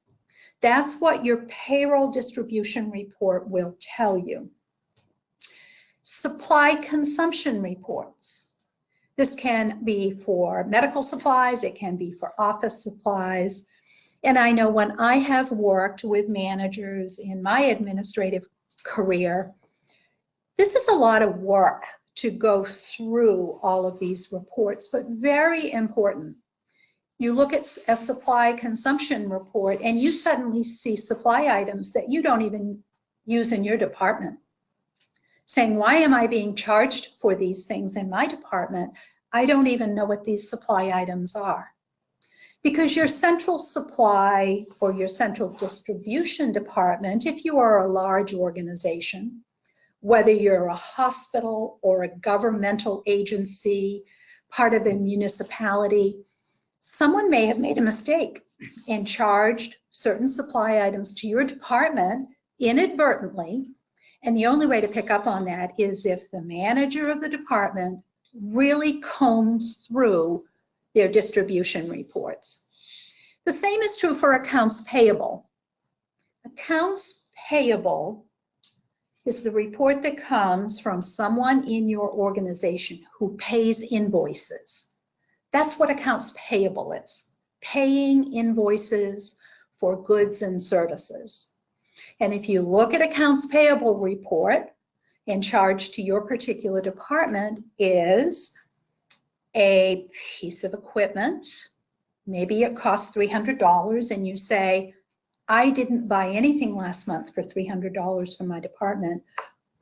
That's what your payroll distribution report will tell you. Supply consumption reports. This can be for medical supplies, it can be for office supplies. And I know when I have worked with managers in my administrative career, this is a lot of work to go through all of these reports, but very important. You look at a supply consumption report and you suddenly see supply items that you don't even use in your department. Saying, why am I being charged for these things in my department? I don't even know what these supply items are. Because your central supply or your central distribution department, if you are a large organization, whether you're a hospital or a governmental agency, part of a municipality, someone may have made a mistake and charged certain supply items to your department inadvertently. And the only way to pick up on that is if the manager of the department really combs through their distribution reports. The same is true for accounts payable. Accounts payable is the report that comes from someone in your organization who pays invoices. That's what accounts payable is, paying invoices for goods and services. And if you look at accounts payable report, and charge to your particular department is a piece of equipment, maybe it costs $300, and you say, I didn't buy anything last month for $300 from my department.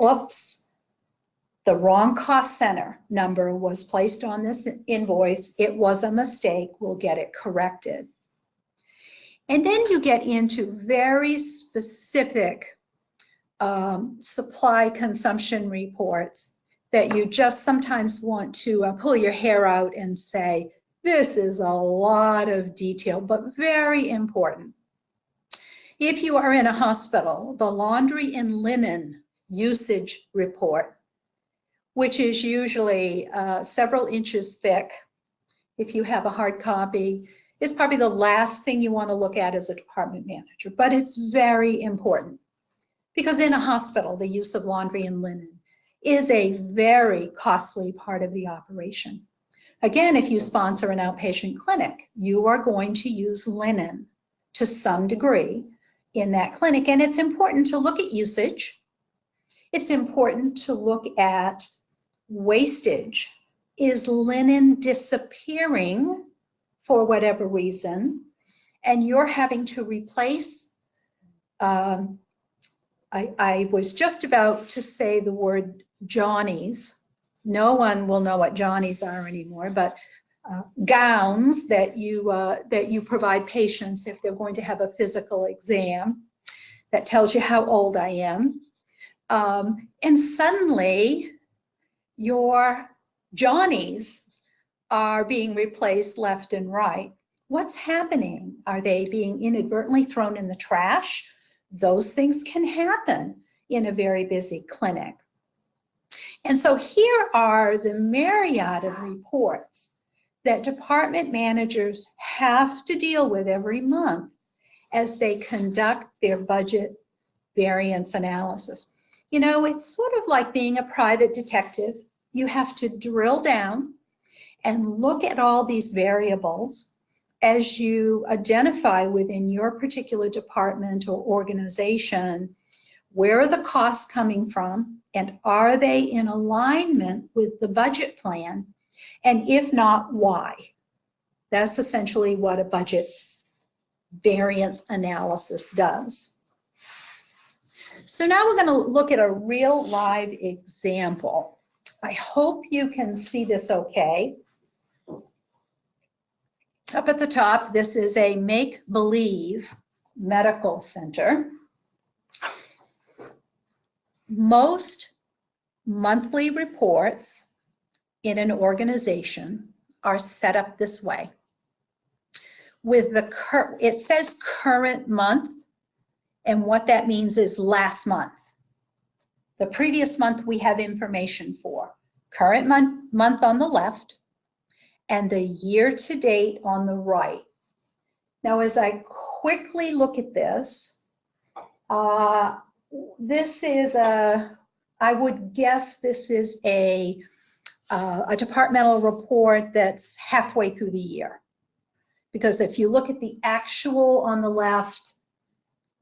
Oops, the wrong cost center number was placed on this invoice. It was a mistake. We'll get it corrected. And then you get into very specific supply consumption reports that you just sometimes want to pull your hair out and say, this is a lot of detail, but very important. If you are in a hospital, the laundry and linen usage report, which is usually several inches thick, if you have a hard copy, is probably the last thing you want to look at as a department manager, but it's very important Because in a hospital, the use of laundry and linen is a very costly part of the operation. Again, if you sponsor an outpatient clinic, you are going to use linen to some degree in that clinic. And it's important to look at usage. It's important to look at wastage. Is linen disappearing for whatever reason, and you're having to replace, I was just about to say the word Johnnies. No one will know what Johnnies are anymore, but gowns that you provide patients if they're going to have a physical exam that tells you how old I am. And suddenly your Johnnies are being replaced left and right. What's happening? Are they being inadvertently thrown in the trash? Those things can happen in a very busy clinic. And so here are the myriad of reports that department managers have to deal with every month as they conduct their budget variance analysis. You know, it's sort of like being a private detective. You have to drill down and look at all these variables as you identify within your particular department or organization, where are the costs coming from, and are they in alignment with the budget plan? And if not, why? That's essentially what a budget variance analysis does. So now we're going to look at a real live example. I hope you can see this okay. Up at the top, this is a make-believe medical center. Most monthly reports in an organization are set up this way. With the it says current month, and what that means is last month. The previous month we have information for. Current month on the left, and the year to date on the right. Now, as I quickly look at this, this is I would guess this is a departmental report that's halfway through the year. Because if you look at the actual on the left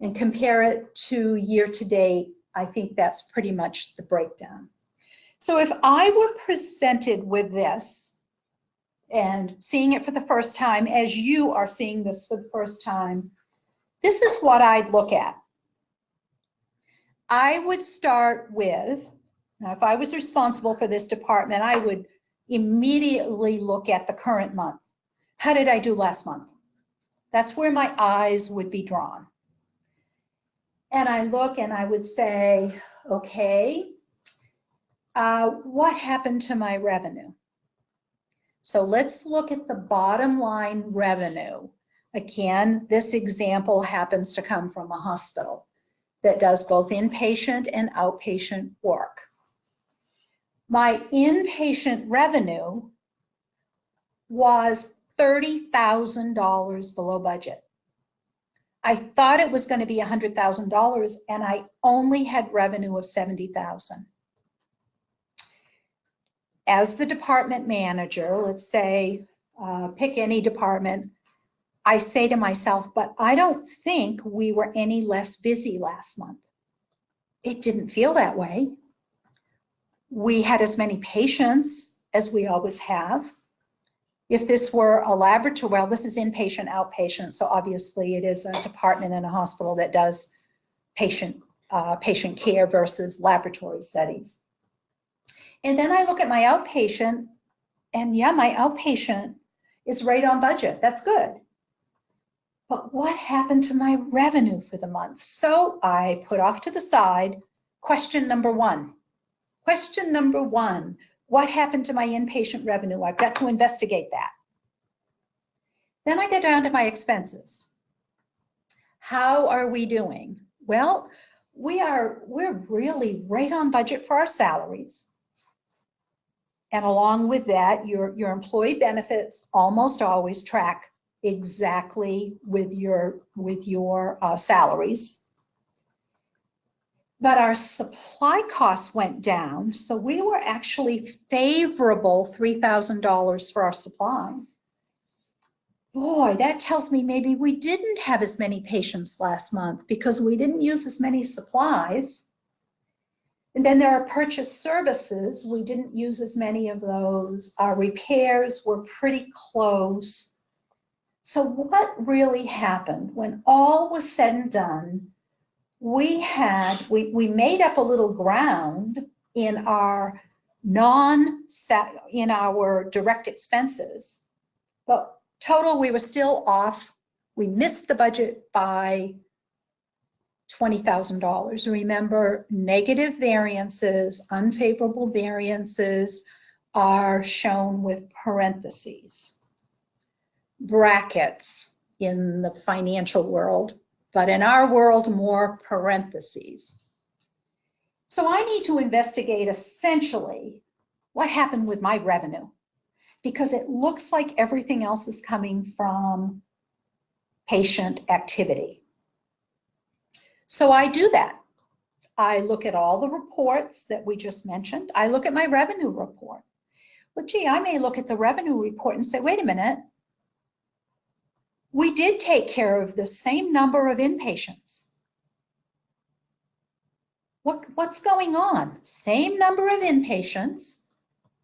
and compare it to year to date, I think that's pretty much the breakdown. So if I were presented with this, and seeing it for the first time, as you are seeing this for the first time, this is what I'd look at. I would start with, now if I was responsible for this department, I would immediately look at the current month. How did I do last month? That's where my eyes would be drawn. And I look and I would say, okay, what happened to my revenue? So let's look at the bottom line revenue. Again, this example happens to come from a hospital that does both inpatient and outpatient work. My inpatient revenue was $30,000 below budget. I thought it was going to be $100,000, and I only had revenue of $70,000. As the department manager, let's say, pick any department, I say to myself, but I don't think we were any less busy last month. It didn't feel that way. We had as many patients as we always have. If this were a laboratory, well, this is inpatient, outpatient, so obviously it is a department in a hospital that does patient care versus laboratory studies. And then I look at my outpatient, and yeah, my outpatient is right on budget. That's good. But what happened to my revenue for the month? So I put off to the side question number one. Question number one, what happened to my inpatient revenue? I've got to investigate that. Then I get down to my expenses. How are we doing? Well, we're really right on budget for our salaries. And along with that, your employee benefits almost always track exactly with your salaries. But our supply costs went down, so we were actually favorable $3,000 for our supplies. Boy, that tells me maybe we didn't have as many patients last month because we didn't use as many supplies. And then there are purchase services. We didn't use as many of those. Our repairs were pretty close. So what really happened when all was said and done? We made up a little ground in our direct expenses, but total we were still off. We missed the budget by $20,000. Remember, negative variances, unfavorable variances are shown with parentheses, brackets in the financial world, but in our world, more parentheses. So I need to investigate essentially what happened with my revenue, because it looks like everything else is coming from patient activity. So I do that. I look at all the reports that we just mentioned. I look at my revenue report. Well, gee, I may look at the revenue report and say, wait a minute, we did take care of the same number of inpatients. What's going on? Same number of inpatients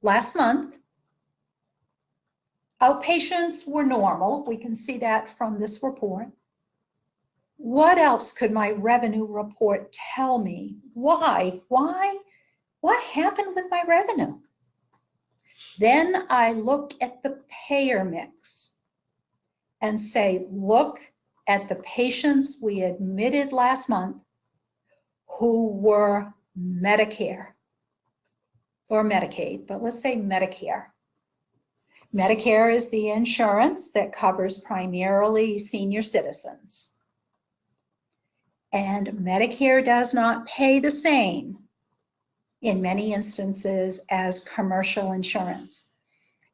last month. Outpatients were normal. We can see that from this report. What else could my revenue report tell me? Why? What happened with my revenue? Then I look at the payer mix and say, look at the patients we admitted last month who were Medicare or Medicaid, but let's say Medicare. Medicare is the insurance that covers primarily senior citizens. And Medicare does not pay the same in many instances as commercial insurance.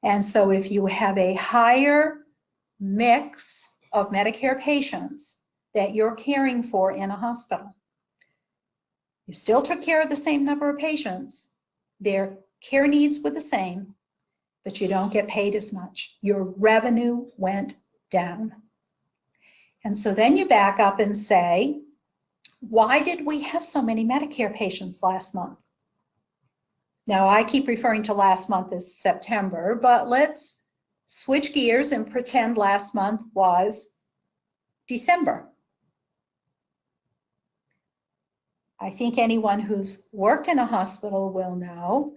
And so if you have a higher mix of Medicare patients that you're caring for in a hospital, you still took care of the same number of patients, their care needs were the same, but you don't get paid as much. Your revenue went down. And so then you back up and say, why did we have so many Medicare patients last month? Now, I keep referring to last month as September, but let's switch gears and pretend last month was December. I think anyone who's worked in a hospital will know,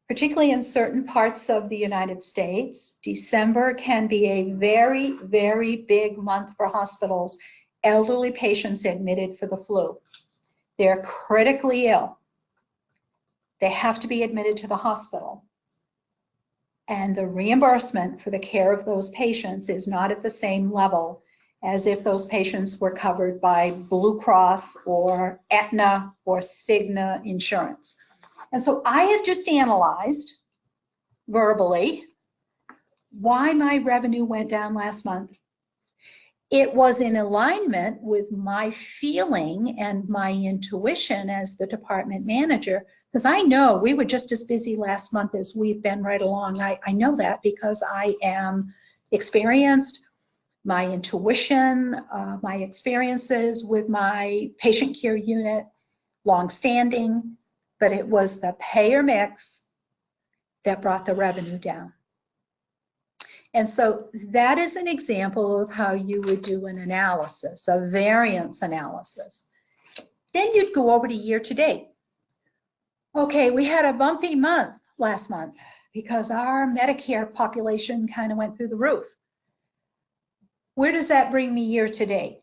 particularly in certain parts of the United States, December can be a very, very big month for hospitals. Elderly patients admitted for the flu. They're critically ill. They have to be admitted to the hospital. And the reimbursement for the care of those patients is not at the same level as if those patients were covered by Blue Cross or Aetna or Cigna insurance. And so I have just analyzed verbally why my revenue went down last month. It was in alignment with my feeling and my intuition as the department manager, because I know we were just as busy last month as we've been right along. I know that because I am experienced. My intuition, my experiences with my patient care unit, long-standing, but it was the payer mix that brought the revenue down. And so that is an example of how you would do an analysis, a variance analysis. Then you'd go over to year to date. Okay, we had a bumpy month last month because our Medicare population kind of went through the roof. Where does that bring me year to date?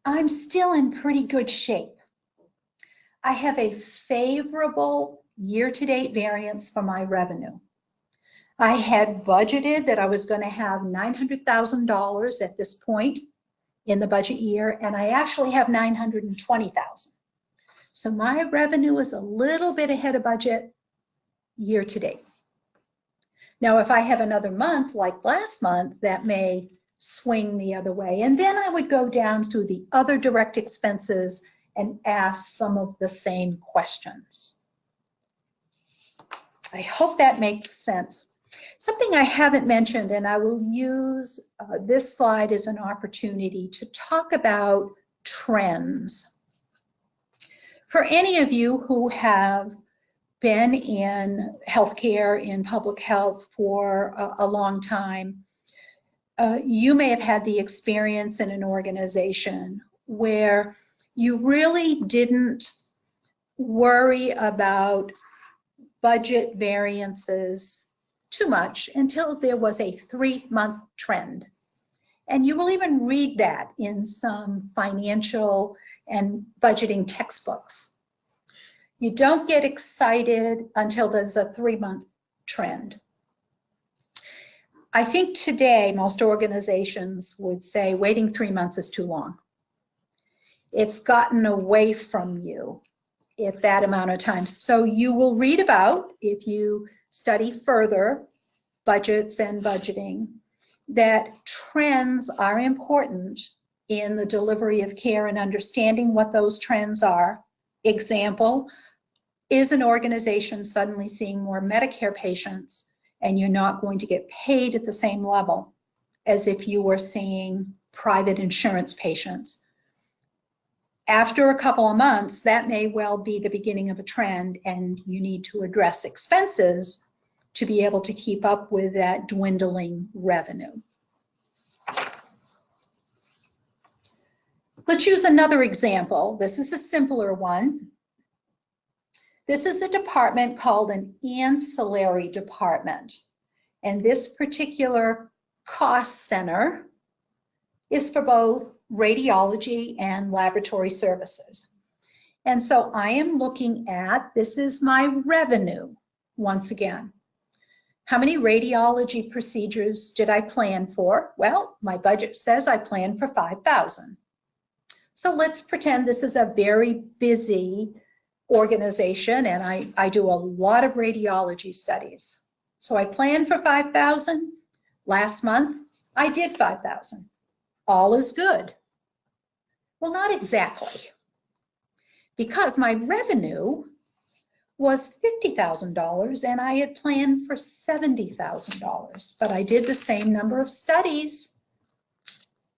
I'm still in pretty good shape. I have a favorable year-to-date variance for my revenue. I had budgeted that I was going to have $900,000 at this point in the budget year, and I actually have $920,000. So my revenue is a little bit ahead of budget year to date. Now, if I have another month like last month, that may swing the other way. And then I would go down through the other direct expenses and ask some of the same questions. I hope that makes sense. Something I haven't mentioned, and I will use this slide as an opportunity to talk about trends. For any of you who have been in healthcare, in public health for a long time, you may have had the experience in an organization where you really didn't worry about budget variances too much until there was a 3-month trend. And you will even read that in some financial and budgeting textbooks. You don't get excited until there's a 3-month trend. I think today most organizations would say waiting 3 months is too long. It's gotten away from you at that amount of time. So you will read about, if you study further budgets and budgeting, that trends are important in the delivery of care and understanding what those trends are. Example, is an organization suddenly seeing more Medicare patients and you're not going to get paid at the same level as if you were seeing private insurance patients? After a couple of months, that may well be the beginning of a trend, and you need to address expenses to be able to keep up with that dwindling revenue. Let's use another example. This is a simpler one. This is a department called an ancillary department. And this particular cost center is for both radiology and laboratory services. And so I am looking at, this is my revenue once again. How many radiology procedures did I plan for? Well, my budget says I planned for 5,000. So let's pretend this is a very busy organization and I do a lot of radiology studies. So I planned for 5,000. Last month, I did 5,000. All is good. Well, not exactly, because my revenue was $50,000 and I had planned for $70,000, but I did the same number of studies.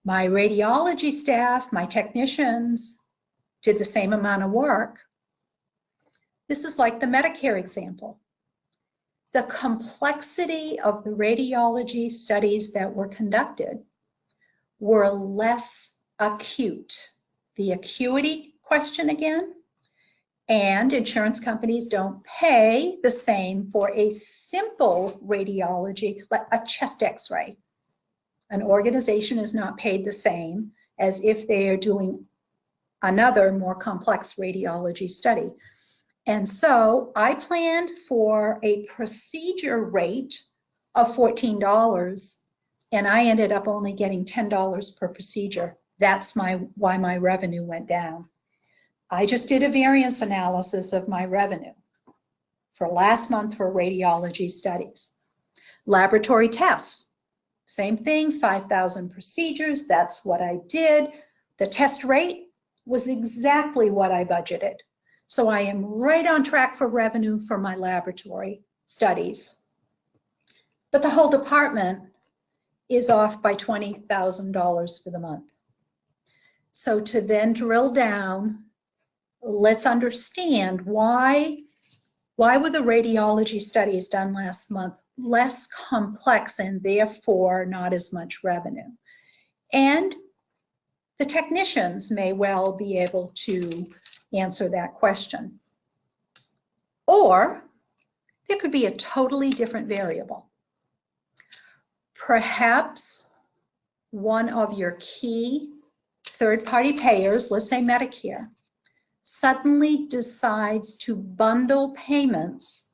My radiology staff, my technicians did the same amount of work. This is like the Medicare example. The complexity of the radiology studies that were conducted were less acute. The acuity question again, and insurance companies don't pay the same for a simple radiology, like a chest x-ray. An organization is not paid the same as if they are doing another more complex radiology study. And so I planned for a procedure rate of $14 and I ended up only getting $10 per procedure. That's why my revenue went down. I just did a variance analysis of my revenue for last month for radiology studies. Laboratory tests, same thing, 5,000 procedures, that's what I did. The test rate was exactly what I budgeted. So I am right on track for revenue for my laboratory studies. But the whole department is off by $20,000 for the month. So to then drill down, let's understand why were the radiology studies done last month less complex and therefore not as much revenue? And the technicians may well be able to answer that question. Or there could be a totally different variable. Perhaps one of your key third-party payers, let's say Medicare, suddenly decides to bundle payments.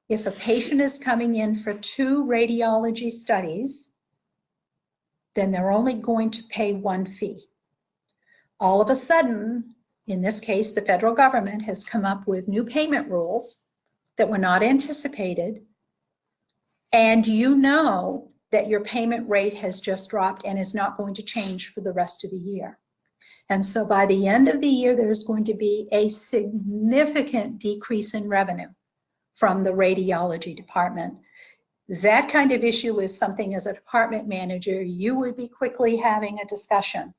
If a patient is coming in for 2 radiology studies, then they're only going to pay 1 fee. All of a sudden, in this case, the federal government has come up with new payment rules that were not anticipated, and you know that your payment rate has just dropped and is not going to change for the rest of the year. And so by the end of the year, there's going to be a significant decrease in revenue from the radiology department. That kind of issue is something as a department manager, you would be quickly having a discussion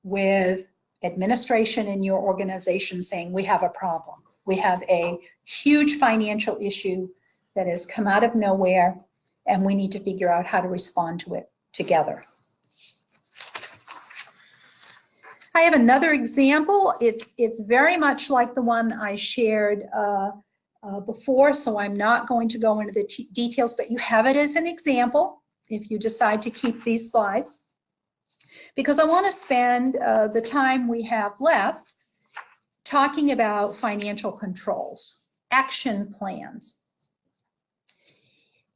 with administration in your organization saying, we have a problem. We have a huge financial issue that has come out of nowhere, and we need to figure out how to respond to it together. I have another example. It's very much like the one I shared before, so I'm not going to go into the details, but you have it as an example if you decide to keep these slides, because I want to spend the time we have left talking about financial controls, action plans.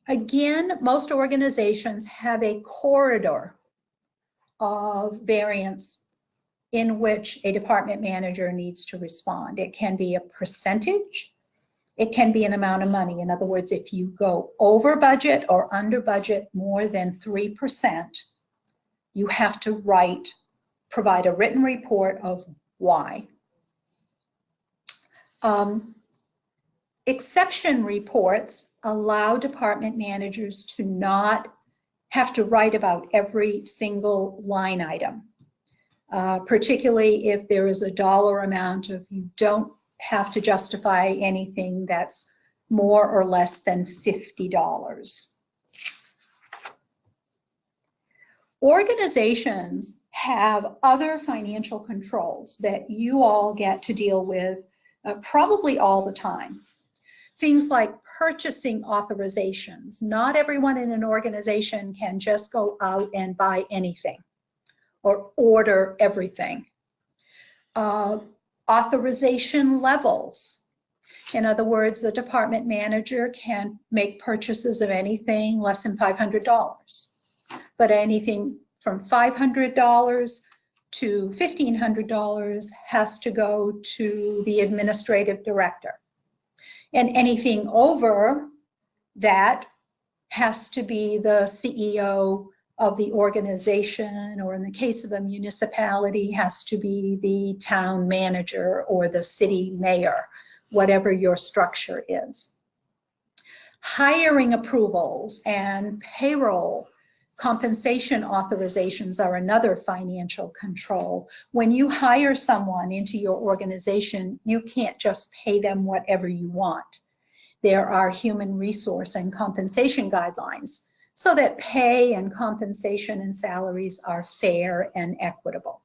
Again, most organizations have a corridor of variance in which a department manager needs to respond. It can be a percentage. It can be an amount of money. In other words, if you go over budget or under budget more than 3%, you have to provide a written report of why. Exception reports allow department managers to not have to write about every single line item, particularly if there is a dollar amount of, you don't have to justify anything that's more or less than $50. Organizations have other financial controls that you all get to deal with probably all the time. Things like purchasing authorizations. Not everyone in an organization can just go out and buy anything or order everything. Authorization levels. In other words, a department manager can make purchases of anything less than $500, but anything from $500 to $1,500 has to go to the administrative director. And anything over that has to be the CEO of the organization, or in the case of a municipality, has to be the town manager or the city mayor, whatever your structure is. Hiring approvals and payroll compensation authorizations are another financial control. When you hire someone into your organization, you can't just pay them whatever you want. There are human resource and compensation guidelines so that pay and compensation and salaries are fair and equitable.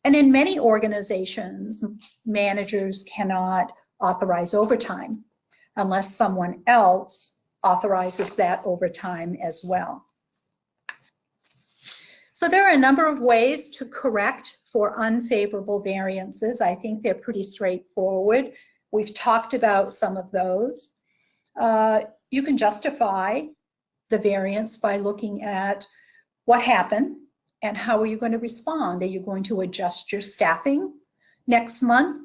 And in many organizations, managers cannot authorize overtime unless someone else authorizes that overtime as well. So there are a number of ways to correct for unfavorable variances. I think they're pretty straightforward. We've talked about some of those. You can justify the variance by looking at what happened and how are you going to respond. Are you going to adjust your staffing next month?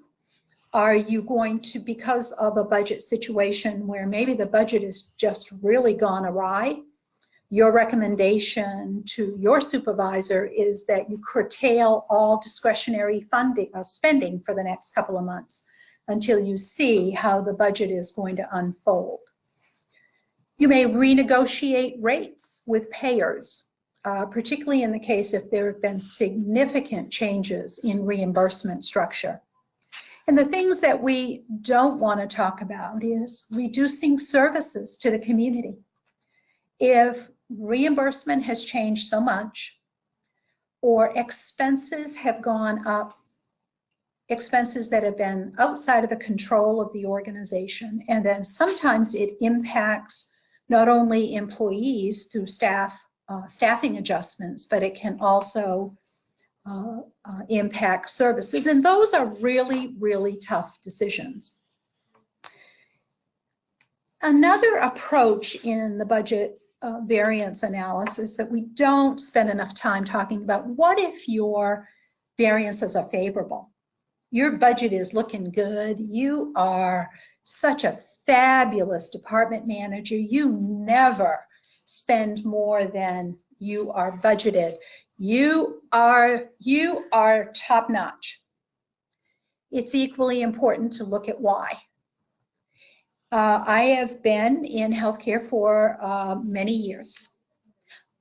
Are you going to, because of a budget situation where maybe the budget has just really gone awry, your recommendation to your supervisor is that you curtail all discretionary funding, spending for the next couple of months until you see how the budget is going to unfold. You may renegotiate rates with payers, particularly in the case if there have been significant changes in reimbursement structure. And the things that we don't want to talk about is reducing services to the community. If reimbursement has changed so much, or expenses have gone up, expenses that have been outside of the control of the organization, and then sometimes it impacts not only employees through staffing adjustments, but it can also impact services. And those are really, really tough decisions. Another approach in the budget variance analysis that we don't spend enough time talking about, what if your variances are favorable? Your budget is looking good. You are such a fabulous department manager. You never spend more than you are budgeted. You are top notch. It's equally important to look at why. I have been in healthcare for many years.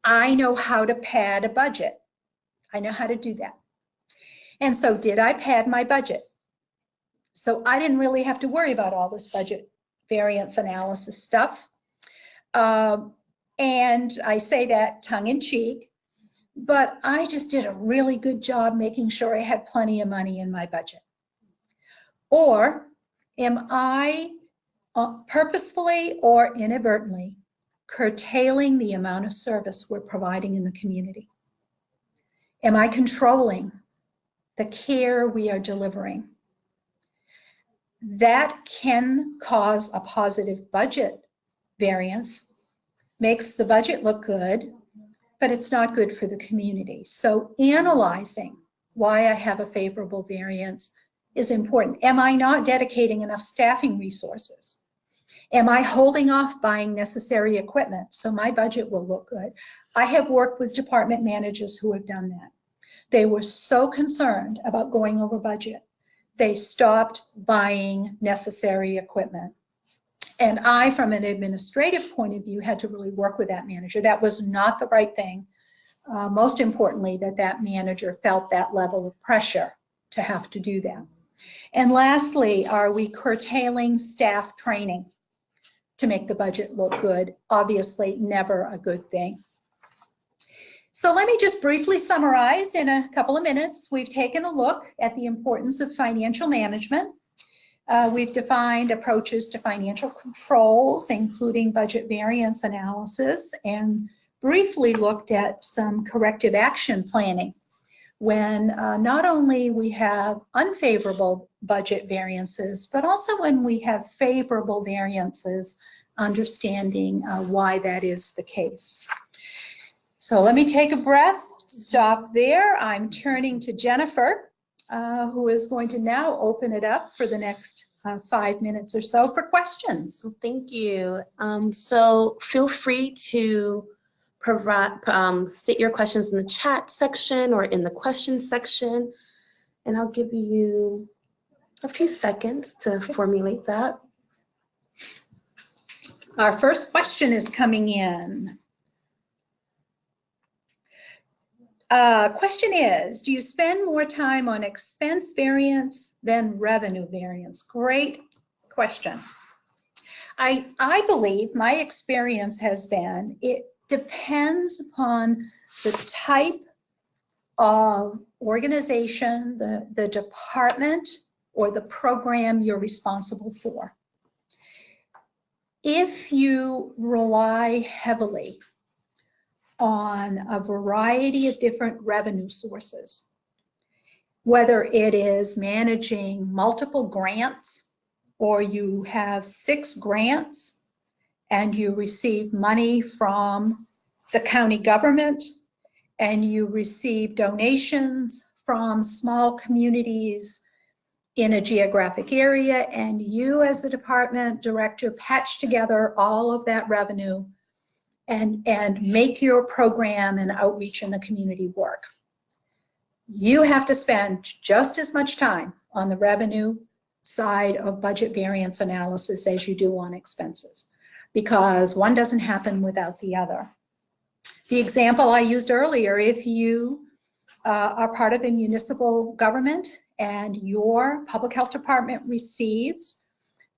I know how to pad a budget. I know how to do that. And so did I pad my budget? So I didn't really have to worry about all this budget variance analysis stuff. And I say that tongue in cheek, but I just did a really good job making sure I had plenty of money in my budget. Or am I purposefully or inadvertently curtailing the amount of service we're providing in the community? Am I controlling the care we are delivering? That can cause a positive budget variance, makes the budget look good, but it's not good for the community. So analyzing why I have a favorable variance is important. Am I not dedicating enough staffing resources? Am I holding off buying necessary equipment so my budget will look good? I have worked with department managers who have done that. They were so concerned about going over budget, they stopped buying necessary equipment. And I, from an administrative point of view, had to really work with that manager. That was not the right thing. Most importantly, that manager felt that level of pressure to have to do that. And lastly, are we curtailing staff training to make the budget look good? Obviously, never a good thing. So let me just briefly summarize in a couple of minutes. We've taken a look at the importance of financial management. We've defined approaches to financial controls, including budget variance analysis, and briefly looked at some corrective action planning when not only we have unfavorable budget variances, but also when we have favorable variances, understanding why that is the case. So let me take a breath, stop there. I'm turning to Jennifer, who is going to now open it up for the next 5 minutes or so for questions. Well, thank you. So feel free to state your questions in the chat section or in the questions section, and I'll give you a few seconds to formulate that. Our first question is coming in. Question is, do you spend more time on expense variance than revenue variance? Great question. I believe my experience has been, it depends upon the type of organization, the department, or the program you're responsible for. If you rely heavily on a variety of different revenue sources, whether it is managing multiple grants or you have 6 grants and you receive money from the county government and you receive donations from small communities in a geographic area, and you as a department director patch together all of that revenue and make your program and outreach in the community work. You have to spend just as much time on the revenue side of budget variance analysis as you do on expenses, because one doesn't happen without the other. The example I used earlier, if you are part of a municipal government and your public health department receives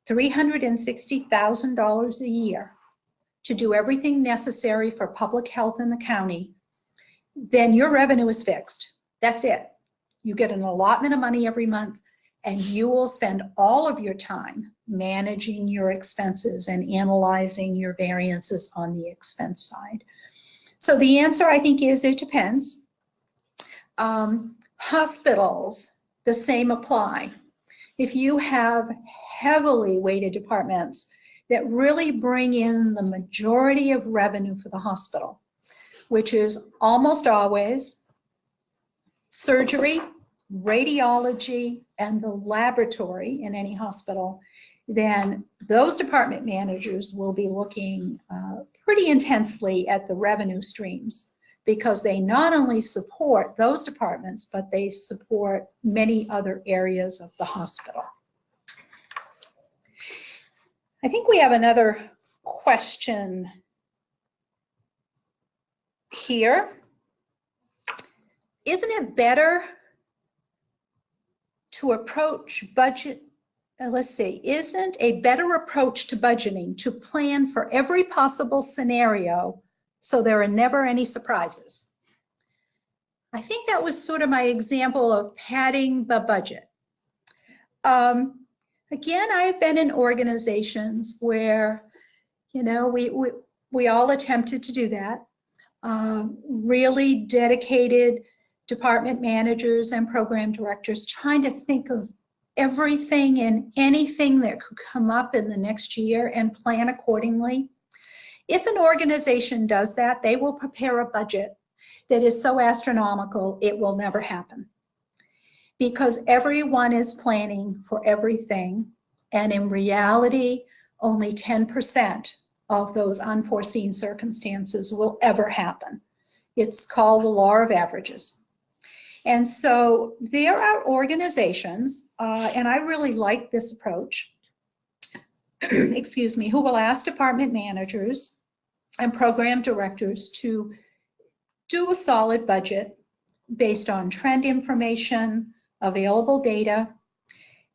$360,000 a year to do everything necessary for public health in the county, then your revenue is fixed. That's it. You get an allotment of money every month, and you will spend all of your time managing your expenses and analyzing your variances on the expense side. So the answer, I think, is it depends. Hospitals, the same apply. If you have heavily weighted departments that really bring in the majority of revenue for the hospital, which is almost always surgery, radiology, and the laboratory in any hospital, then those department managers will be looking pretty intensely at the revenue streams because they not only support those departments, but they support many other areas of the hospital. I think we have another question here. Isn't it better to approach budget? Let's see, isn't a better approach to budgeting to plan for every possible scenario so there are never any surprises? I think that was sort of my example of padding the budget. Again, I've been in organizations where, you know, we all attempted to do that. Really dedicated department managers and program directors trying to think of everything and anything that could come up in the next year and plan accordingly. If an organization does that, they will prepare a budget that is so astronomical it will never happen, because everyone is planning for everything, and in reality only 10% of those unforeseen circumstances will ever happen. It's called the law of averages. And so there are organizations, and I really like this approach, excuse me, who will ask department managers and program directors to do a solid budget based on trend information, available data,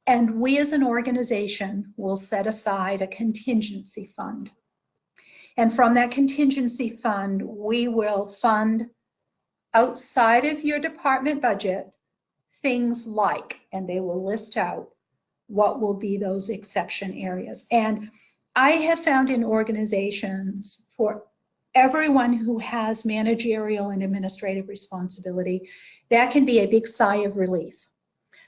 and we as an organization will set aside a contingency fund. And from that contingency fund, we will fund outside of your department budget things like, and they will list out what will be those exception areas. And I have found in organizations, for everyone who has managerial and administrative responsibility, that can be a big sigh of relief.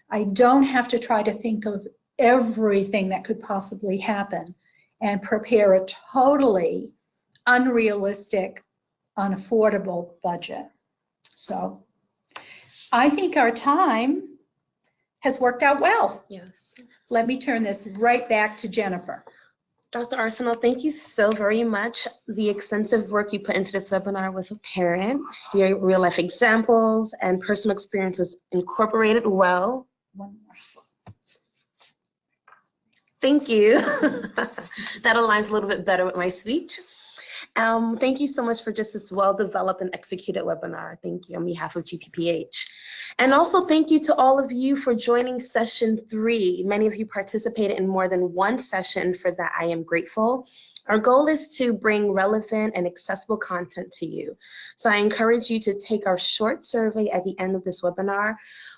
I don't have to try to think of everything that could possibly happen and prepare a totally unrealistic, unaffordable budget. So I think our time has worked out well. Yes. Let me turn this right back to Jennifer. Dr. Arsenault, thank you so very much. The extensive work you put into this webinar was apparent. Your real life examples and personal experience was incorporated well. One more slide. Thank you. That aligns a little bit better with my speech. Thank you so much for just this well-developed and executed webinar. Thank you on behalf of GPPH. And also thank you to all of you for joining session 3. Many of you participated in more than one session. For that, I am grateful. Our goal is to bring relevant and accessible content to you. So I encourage you to take our short survey at the end of this webinar.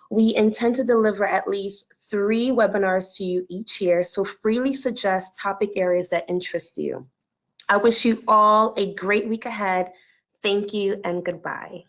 We intend to deliver at least 3 webinars to you each year, so freely suggest topic areas that interest you. I wish you all a great week ahead. Thank you and goodbye.